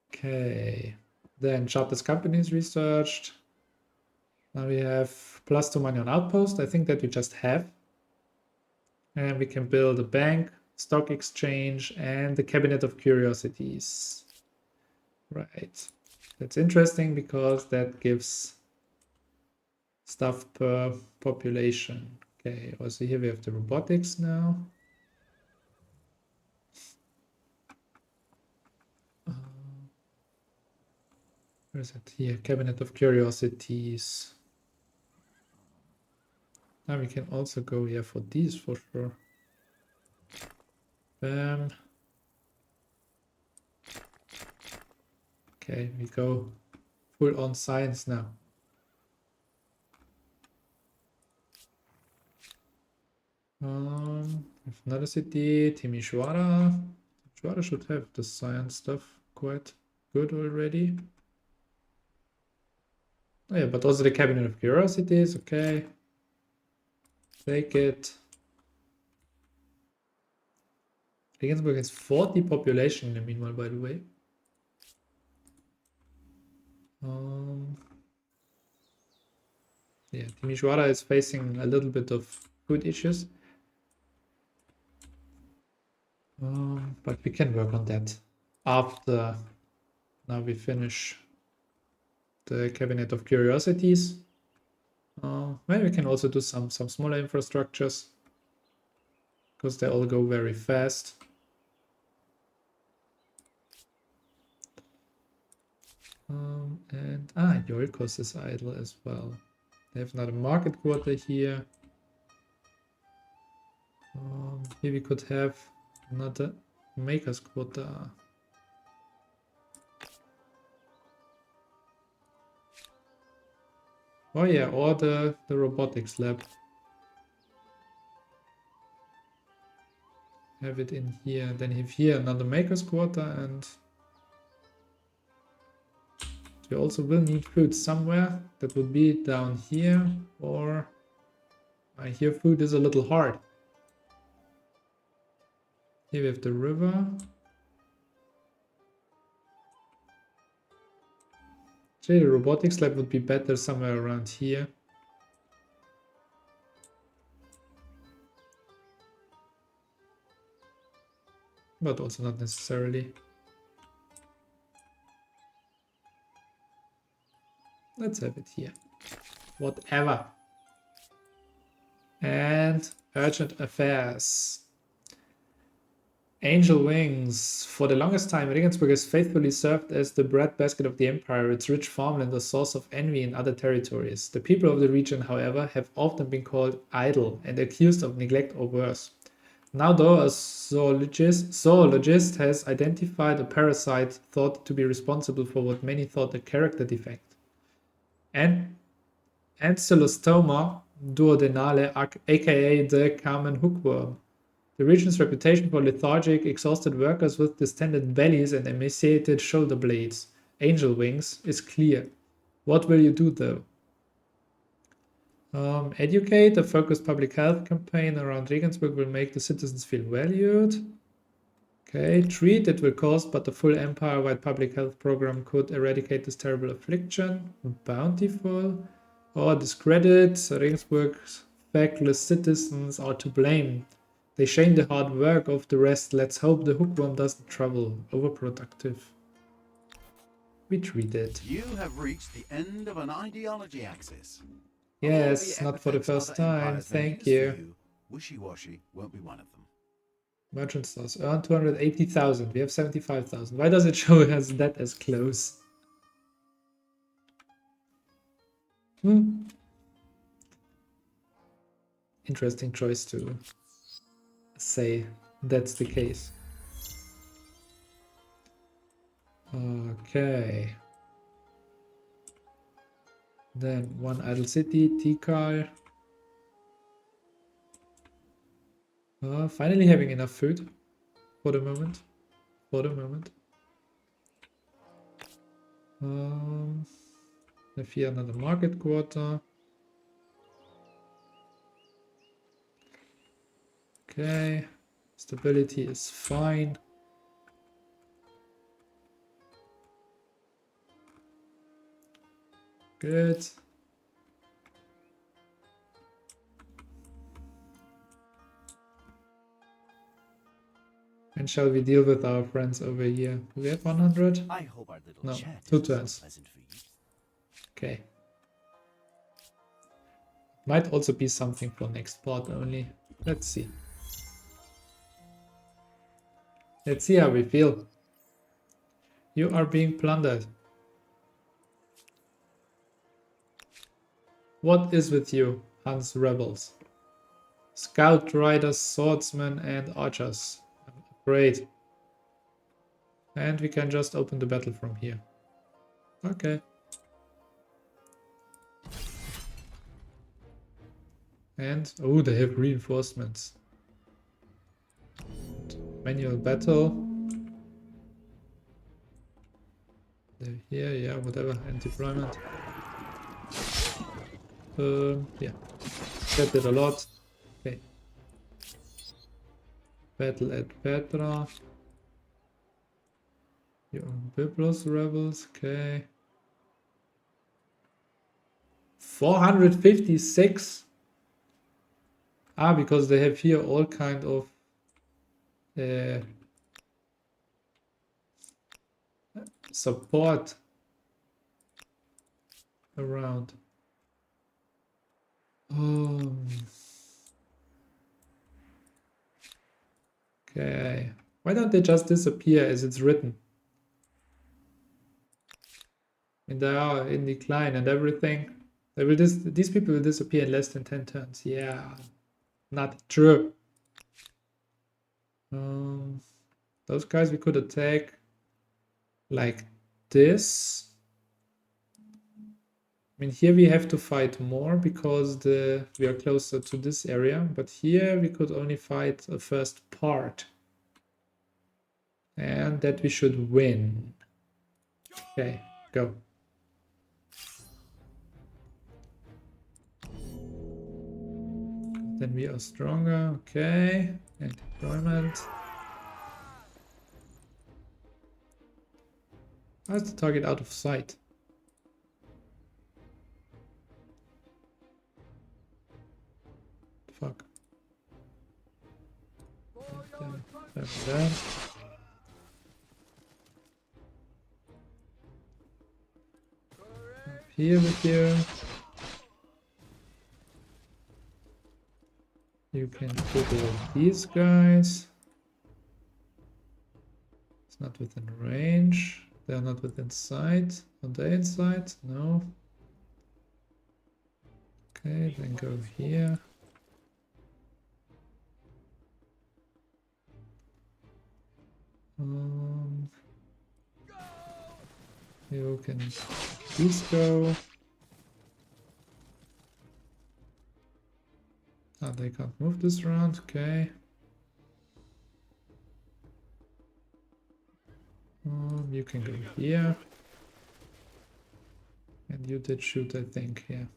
Okay. Then sharpest companies researched. Now we have +2 money on outpost. I think that we just have. And we can build a bank, stock exchange, and the cabinet of curiosities. Right. That's interesting because that gives stuff per population. Okay, also here we have the robotics now. Where is it? Here, cabinet of curiosities. Now we can also go here for these for sure. Bam. Okay, we go full on science now. Another city, Timisoara. Timisoara should have the science stuff quite good already. Oh yeah, but also the cabinet of curiosities, okay. Take it. Regensburg has 40 population in the meanwhile, by the way. Yeah, Timisoara is facing a little bit of food issues. But we can work on that after now we finish the cabinet of curiosities. Maybe we can also do some smaller infrastructures because they all go very fast. And Iolkos is idle as well. They have another market quarter here. Here we could have another maker's quarter. Oh yeah, or the robotics lab. Have it in here. Then have here another maker's quarter, and we also will need food somewhere. That would be down here, or here food is a little hard. Here we have the river. Actually, the robotics lab would be better somewhere around here. But also not necessarily. Let's have it here. Whatever. And urgent affairs. Angel Wings. For the longest time, Regensburg has faithfully served as the breadbasket of the empire, its rich farmland a source of envy in other territories. The people of the region, however, have often been called idle and accused of neglect or worse. Now, though, a zoologist has identified a parasite thought to be responsible for what many thought a character defect. And Ancylostoma duodenale, aka the Carmen hookworm. The region's reputation for lethargic, exhausted workers with distended bellies and emaciated shoulder blades, angel wings, is clear. What will you do, though? Educate. A focused public health campaign around Regensburg will make the citizens feel valued. Okay, treat. It will cost, but the full empire-wide public health program could eradicate this terrible affliction. Bountiful. Or discredit. Regensburg's feckless citizens are to blame. They shame the hard work of the rest. Let's hope the hookworm doesn't trouble. Overproductive. which we did. You have reached the end of an ideology axis. Yes, not for the first time. Thank you. Wishy-washy won't be one of them. Merchant stores earn 280,000. We have 75,000. Why does it show us that as close? Interesting choice to say that's the case. Okay. Then one idle city, Tikal. Finally having enough food for the moment. Have here another market quarter. Okay. Stability is fine. Good. And shall we deal with our friends over here? Do we have 100? I hope our little No, chat 2 is also turns. pleasant for you. Okay. Might also be something for next part only. Let's see. Let's see how we feel. You are being plundered. What is with you, Hans rebels? Scout riders, swordsmen, and archers. Great. And we can just open the battle from here. Okay. And, oh, they have reinforcements. Manual battle. They're here, yeah, whatever, and deployment. Yeah. That did a lot. Okay. Battle at Petra. Your Byblos rebels, okay. 456. Because they have here all kind of support around. Okay. Why don't they just disappear as it's written? And they are in decline and everything. They will these people will disappear in less than 10 turns. Yeah. Not true. Those guys we could attack like this. I mean, here we have to fight more because we are closer to this area, but here we could only fight a first part. And that we should win. Okay, go. Then we are stronger, okay. And deployment. How is the target out of sight? Fuck. Then. Up here with you. You can put all these guys. It's not within range. They're not within sight. Are they in sight? No. Okay, then go here. You can please go. They can't move this round, okay. You can go here. And you did shoot, I think, yeah.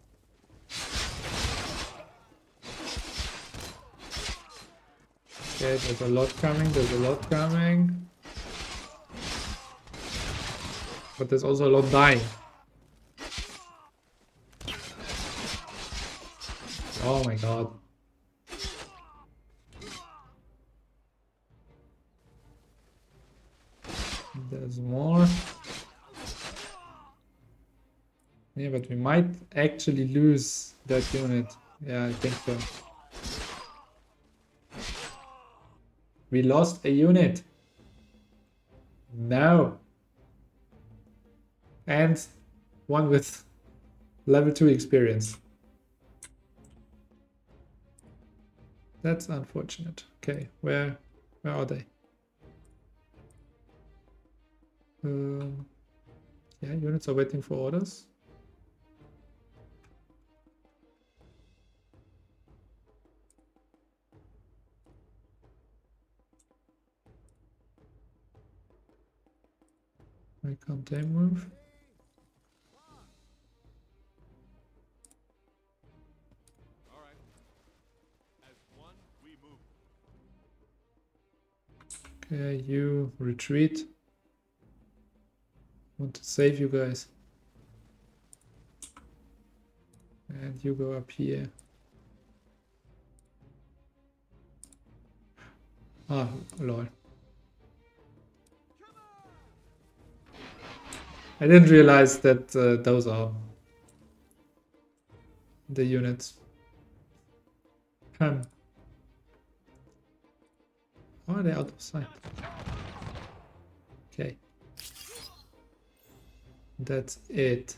Okay, there's a lot coming, But there's also a lot dying. Oh my god. There's more. Yeah, but we might actually lose that unit. Yeah, I think so. We lost a unit. No. And one with level 2 experience. That's unfortunate. Okay, where are they? Yeah, units are waiting for orders. Why can't they move? Okay, you retreat. Want to save you guys. And you go up here. Ah, lol. I didn't realize that those are the units. How are they out of sight? Okay. That's it.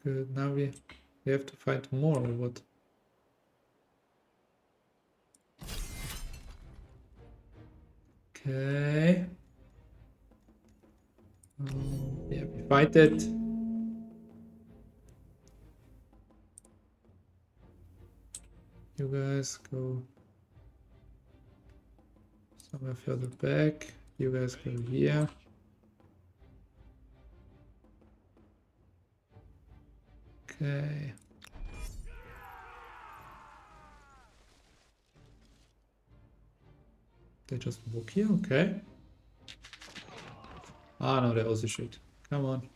Good. Now we have to fight more or what? Okay. Yeah, we fight it. You guys go somewhere further back. You guys go here. Okay. They just walk here, okay. Ah, no, they also shoot. Come on.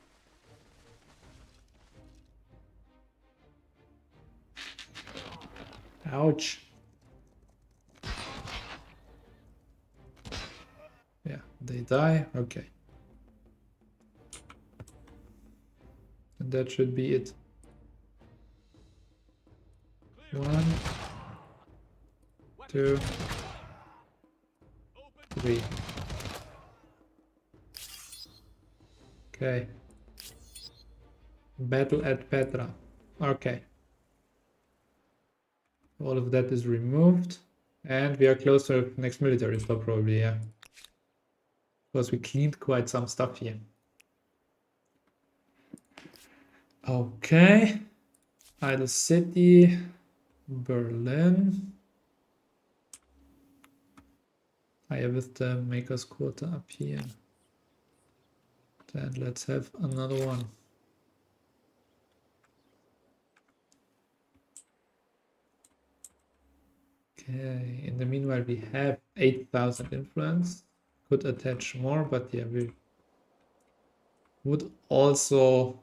Ouch. Yeah, they die. Okay. And that should be it. 1, 2, 3. Okay. Battle at Petra. Okay. All of that is removed. And we are close to next military stop probably, yeah. Because we cleaned quite some stuff here. Okay. Idle City. Berlin. I have with the Maker's Quarter up here. Then let's have another one. Okay, in the meanwhile we have 8,000 influence. Could attach more, but yeah, we would also,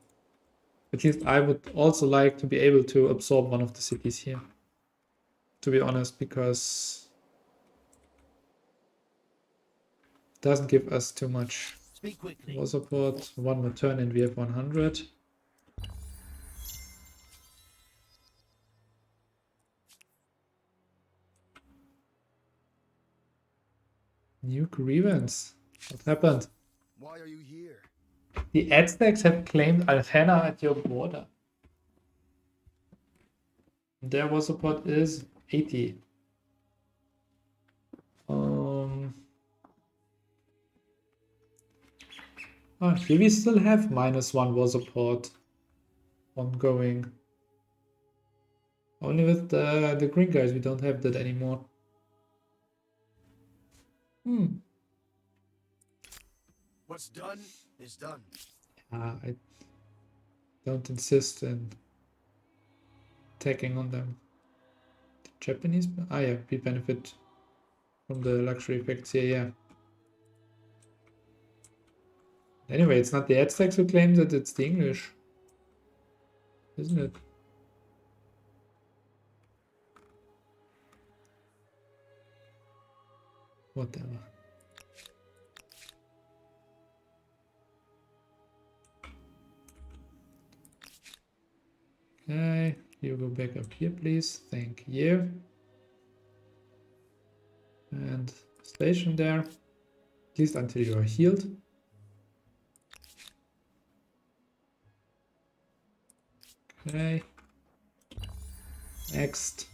at least I would also like to be able to absorb one of the cities here. To be honest, because it doesn't give us too much. Speak quickly. War support, one more turn and we have 100. New grievance. What happened? Why are you here? The Aztecs have claimed Algena at your border. Their war support is 80. Here we still have -1 war support ongoing. Only with the green guys we don't have that anymore. What's done is done. I don't insist in attacking on them. The Japanese? Ah yeah, we benefit from the luxury effects here, yeah. Anyway, it's not the Aztecs who claim that, it's the English. Isn't it? Whatever. Okay, you go back up here, please. Thank you. And station there, at least until you are healed. Okay. Next.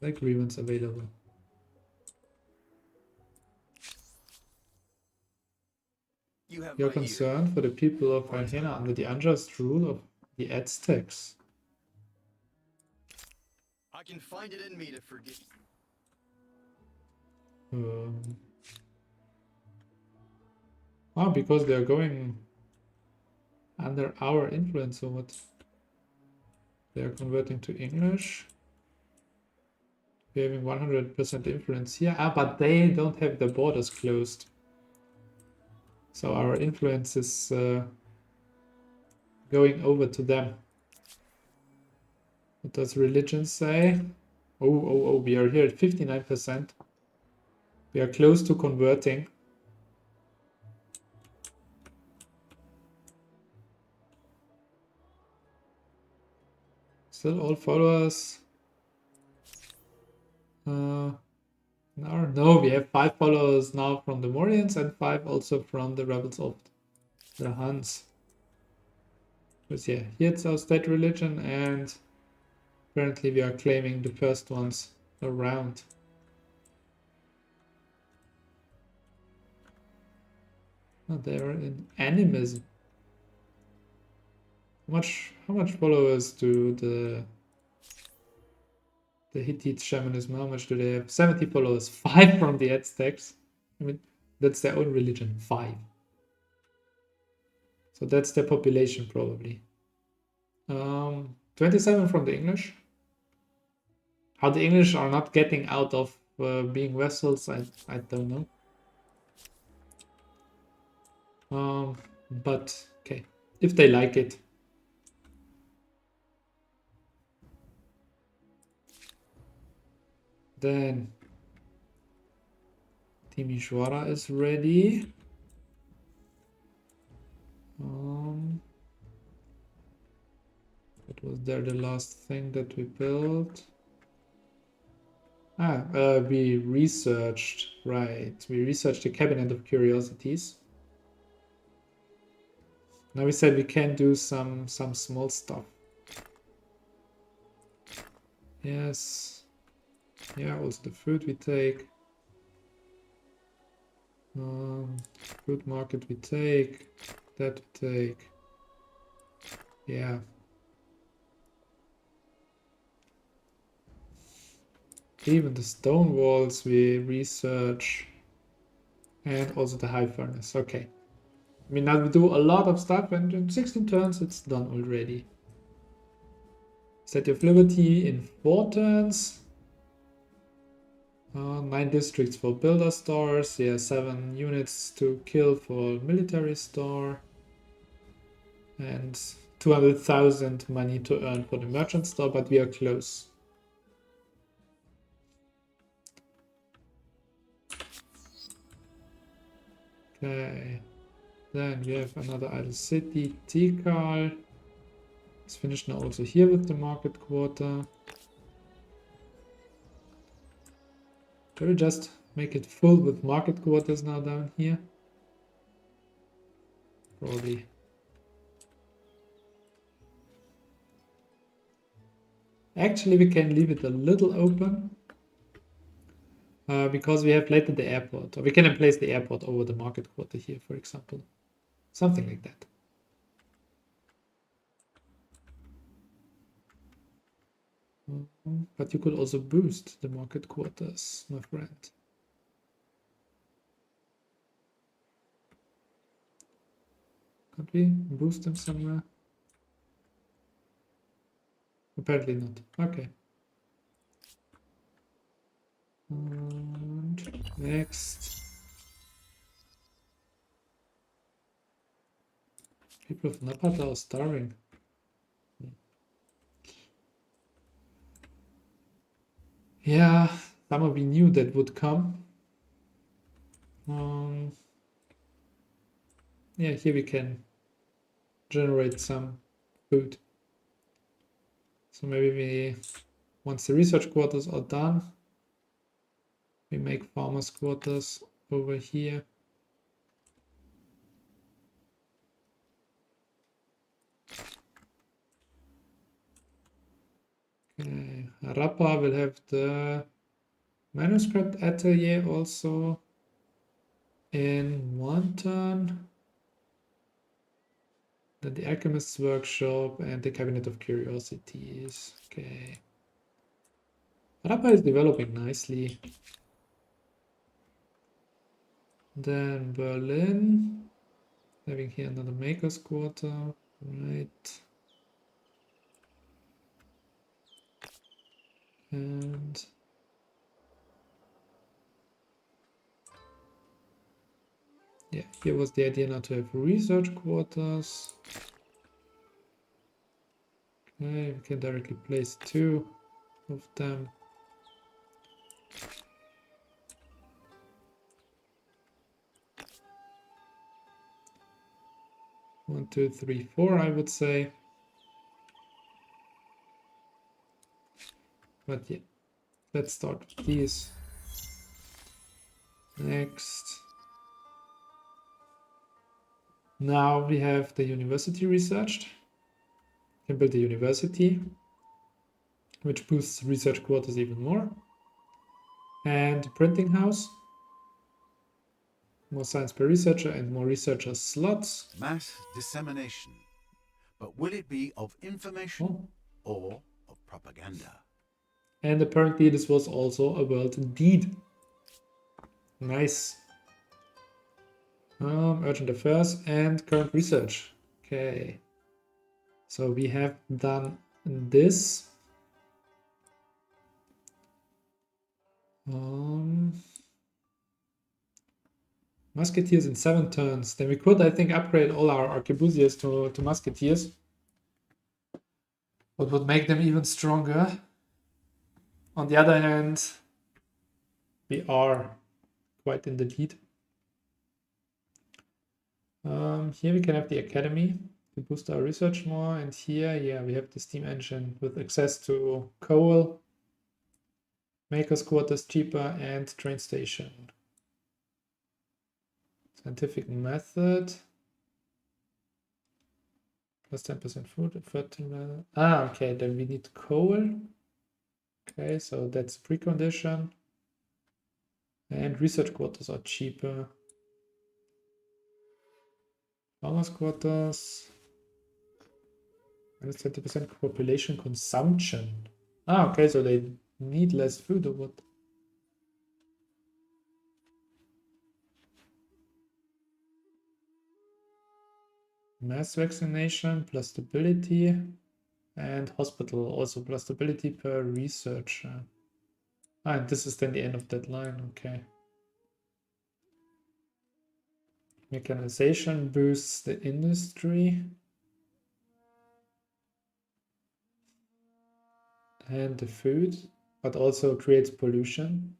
The grievance available. You have You're my ear. concerned for the people of Or Arena under the unjust rule of the Aztecs. I can find it in me to forgive. Because they are going under our influence or what? They are converting to English. We're having 100% influence here. But they don't have the borders closed. So our influence is going over to them. What does religion say? Oh, we are here at 59%. We are close to converting. Still all followers. No, we have 5 followers now from the Morians and 5 also from the rebels of the Huns. Because yeah, here it's our state religion, and apparently we are claiming the first ones around. Oh, they are in animism. How much followers do the Hittite shamanism, how much do they have? 70 followers, 5 from the Aztecs. I mean, that's their own religion, 5. So that's their population probably. 27 from the English. How the English are not getting out of being vassals, I don't know. But okay, if they like it. Then Timisoara is ready. What was there the last thing that we built? We researched, right. We researched the Cabinet of Curiosities. Now we said we can do some small stuff. Yes. Yeah, also the food we take. Food market we take. That we take. Yeah. Even the stone walls we research. And also the high furnace. Okay. I mean, now we do a lot of stuff, and in 16 turns it's done already. Statue of Liberty in 4 turns. 9 districts for builder stores. Yeah, 7 units to kill for military store. And 200,000 money to earn for the merchant store, but we are close. Okay. Then we have another idle city, Tikal. It's finished now also here with the market quarter. Shall we just make it full with market quarters now down here? Probably. Actually, we can leave it a little open. Because we have later the airport. Or we can place the airport over the market quarter here, for example. Something like that. But you could also boost the market quarters, my friend. Can't we boost them somewhere? Apparently not. Okay. And next. People of Napata are starving. Yeah, some of we knew that would come. Yeah, here we can generate some food. So maybe we, once the research quarters are done, we make farmers quarters over here. Okay, Rappa will have the manuscript atelier also in one turn. Then the alchemist's workshop and the cabinet of curiosities. Okay. Rappa is developing nicely. Then Berlin, having here another maker's quarter, right? And yeah, here was the idea now to have research quarters. Okay, we can directly place 2 of them. One, two, three, 4, I would say. But yeah, let's start with these. Next. Now we have the university researched. We can build a university, which boosts research quarters even more. And printing house. More science per researcher and more researcher slots. Mass dissemination. But will it be of information or of propaganda? And apparently this was also a world indeed. Nice. Urgent affairs and current research. Okay. So we have done this. Musketeers in 7 turns. Then we could, I think, upgrade all our arquebusiers to musketeers. What would make them even stronger. On the other hand, we are quite in the lead. Here we can have the academy to boost our research more. And here, yeah, we have the steam engine with access to coal, maker's quarters cheaper, and train station. Scientific method. Plus 10% food, fertilizer. Ah, okay, then we need coal. Okay, so that's precondition. And research quarters are cheaper. Farmers quarters. Minus 20% population consumption. Ah, okay, so they need less food or what? Mass vaccination plus stability. And hospital also plus stability per researcher. Ah, and this is then the end of that line, okay. Mechanization boosts the industry. And the food, but also creates pollution.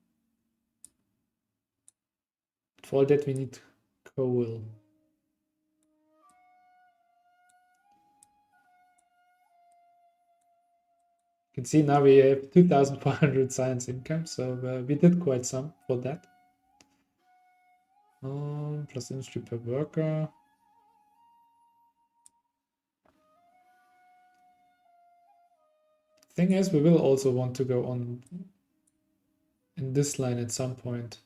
For all that we need coal. You can see now we have 2,400 science income, so we did quite some for that. Plus industry per worker. Thing is, we will also want to go on in this line at some point.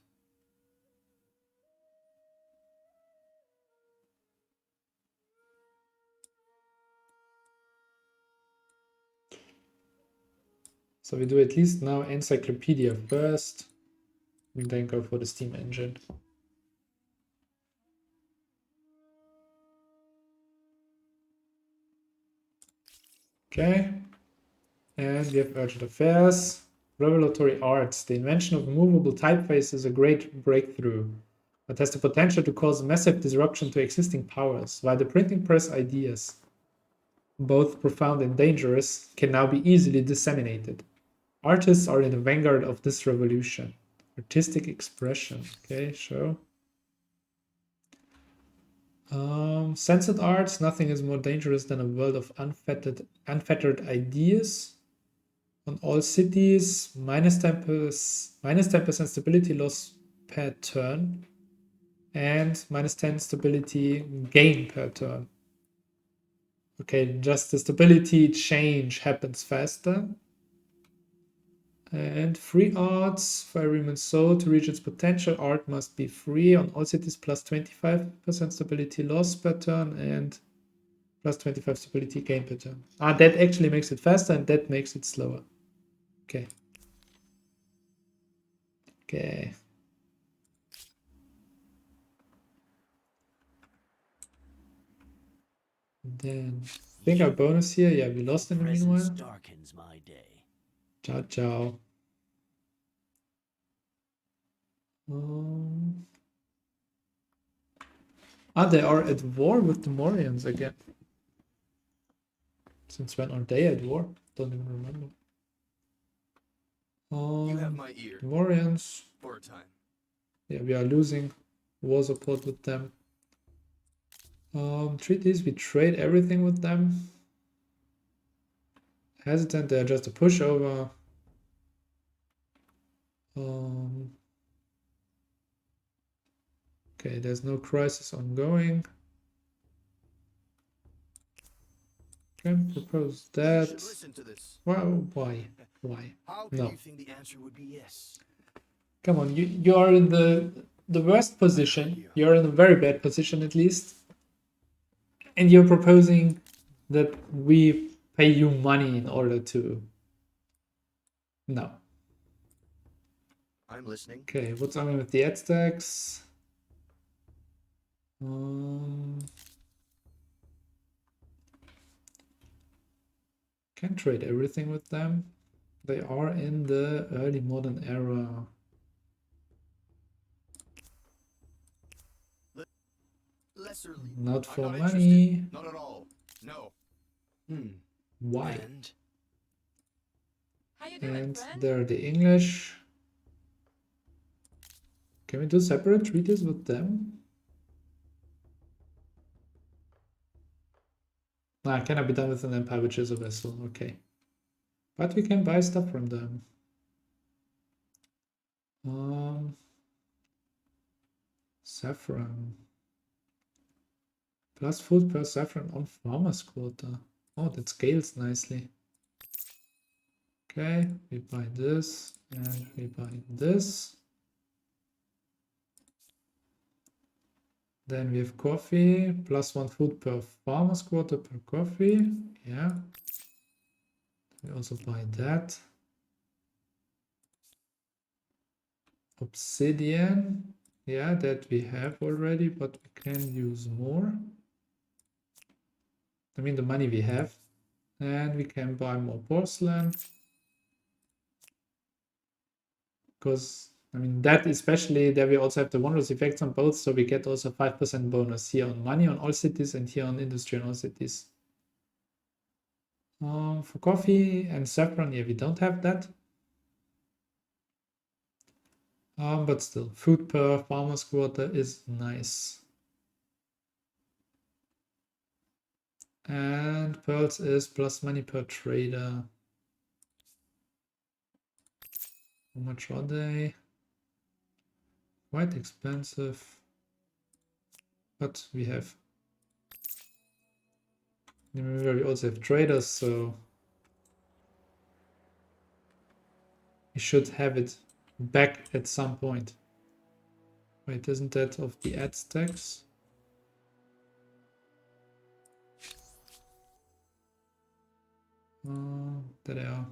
So we do at least now encyclopedia first, and then go for the steam engine. Okay, and we have urgent affairs. Revelatory arts. The invention of movable typeface is a great breakthrough, but has the potential to cause massive disruption to existing powers, while the printing press ideas, both profound and dangerous, can now be easily disseminated. Artists are in the vanguard of this revolution. Artistic expression. Okay, show. Censored arts, nothing is more dangerous than a world of unfettered ideas. On all cities, -10% stability loss per turn, and -10 stability gain per turn. Okay, just the stability change happens faster. And free arts, for every human soul to reach its potential, art must be free on all cities, plus 25% stability loss per turn and plus 25 stability gain per turn. That actually makes it faster and that makes it slower. Okay. Okay. Then I think our bonus here, yeah, we lost in the meanwhile. Darkens my day. Ciao, ciao. They are at war with the Morians again. Since when are they at war? Don't even remember. You have my ear. Morians. For a time. Yeah, we are losing war support with them. Treaties, we trade everything with them. Hesitant, they're just a pushover. Okay, there's no crisis ongoing. Can propose that. You should listen to this. Well, why? Why? How can No. you think the answer would be yes? Come on, you are in the worst position. You're in a very bad position at least. And you're proposing that we pay you money in order to... No. I'm listening. Okay, what's on with the Aztecs? Can trade everything with them. They are in the early modern era. Lesserly. Not I'm for not money. interested. Not at all. No. Why? How you doing, And friend? they're the English. Can we do separate treaties with them? Nah, cannot be done with an empire which is a vessel. Okay. But we can buy stuff from them. Saffron. Plus food per saffron on farmer's quota. Oh, that scales nicely. Okay, we buy this and we buy this. Then we have coffee, plus 1 food per farmer's quota per coffee. Yeah. We also buy that. Obsidian. Yeah, that we have already, but we can use more. I mean, the money we have. And we can buy more porcelain. Because, I mean, that especially, there we also have the wondrous effects on both, so we get also 5% bonus here on money on all cities and here on industry on all cities. For coffee and saffron, yeah, we don't have that. But still, food per farmer's quota is nice. And pearls is plus money per trader. How much are they? Quite expensive. But we have... Remember, we also have traders, so... we should have it back at some point. Wait, isn't that of the Aztecs? There they are.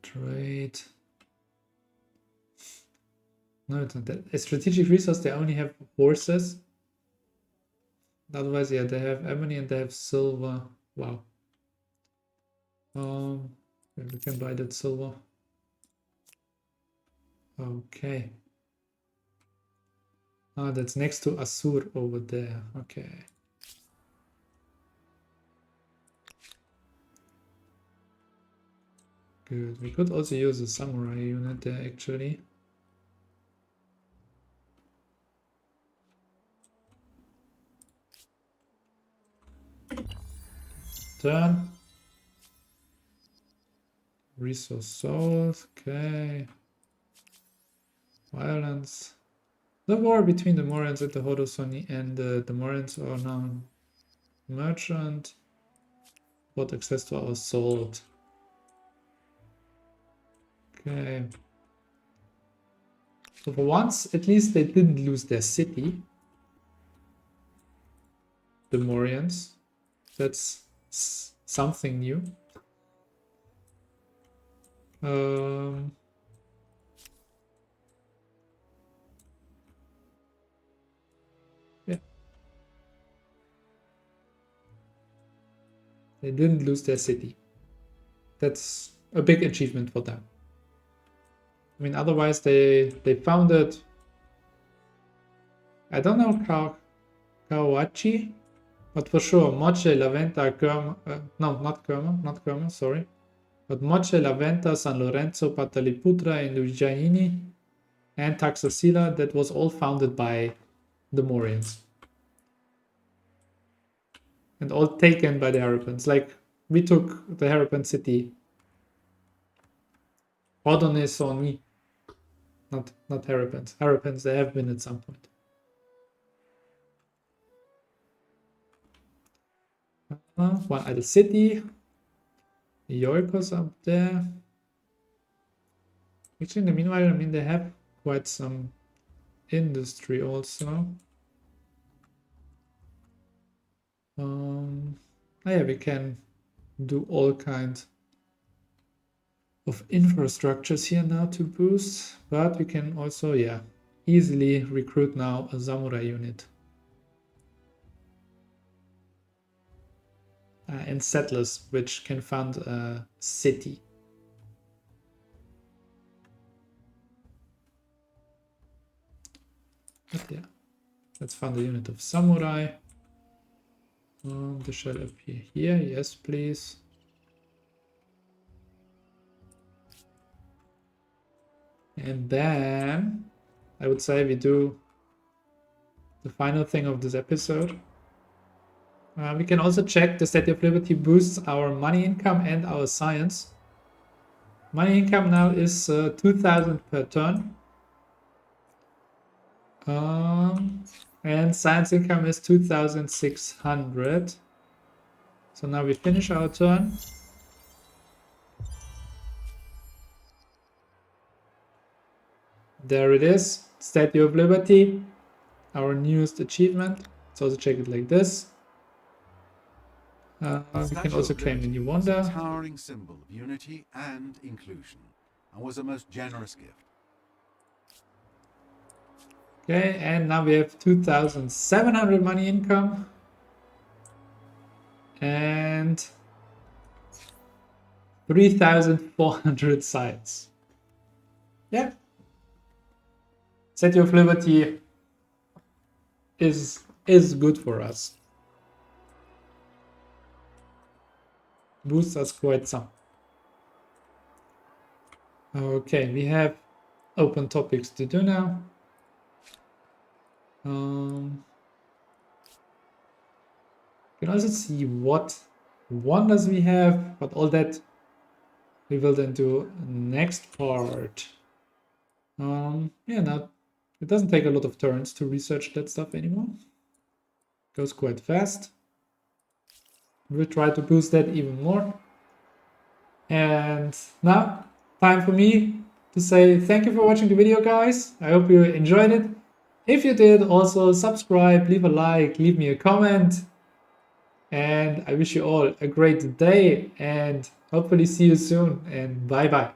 Trade. No, it's not that. A strategic resource, they only have horses. Otherwise, yeah, they have ebony and they have silver. Wow. We can buy that silver. Okay. That's next to Asur over there. Okay. Good. We could also use a samurai unit there, actually. turn. Resource sold. Okay. Violence. The war between the Morians and the Hodosoni and the Morians are now merchant. Got access to our salt. Okay. So for once, at least they didn't lose their city. The Morians. That's something new. Yeah. They didn't lose their city. That's a big achievement for them. I mean, otherwise they founded, I don't know, Kawachi, but for sure Moche, Laventa, Kerma, no, not Kerma, sorry. But Moche, Laventa, San Lorenzo, Pataliputra, and Ujjaini, and Taxila, that was all founded by the Morians. And all taken by the Harapans. Like, we took the Harapan city. Odonesoni. Not Harapans. Harapans, they have been at some point. One idle city. Iolkos up there. Actually, in the meanwhile, I mean, they have quite some industry also. Yeah, we can do all kinds of infrastructures here now to boost, but we can also, yeah, easily recruit now a samurai unit. And settlers, which can fund a city. But yeah, let's fund a unit of samurai. This shall appear here, yes please. And then I would say we do the final thing of this episode. We can also check the Statue of Liberty boosts our money income and our science. Money income now is 2,000 per turn. And science income is 2,600. So now we finish our turn. There it is, Statue of Liberty, our newest achievement. Let's also check it like this. We can also claim a new wonder. Was a towering symbol of unity and inclusion, and was a most generous gift. Okay, and now we have 2,700 money income. And 3,400 sites. Yeah. Statue of Liberty is good for us. Boosts us quite some. Okay, we have open topics to do now. You can also see what wonders we have, but all that we will then do next part. Yeah, now it doesn't take a lot of turns to research that stuff anymore. It goes quite fast. We'll try to boost that even more. And now, time for me to say thank you for watching the video, guys. I hope you enjoyed it. If you did, also subscribe, leave a like, leave me a comment. And I wish you all a great day and hopefully see you soon. And bye-bye.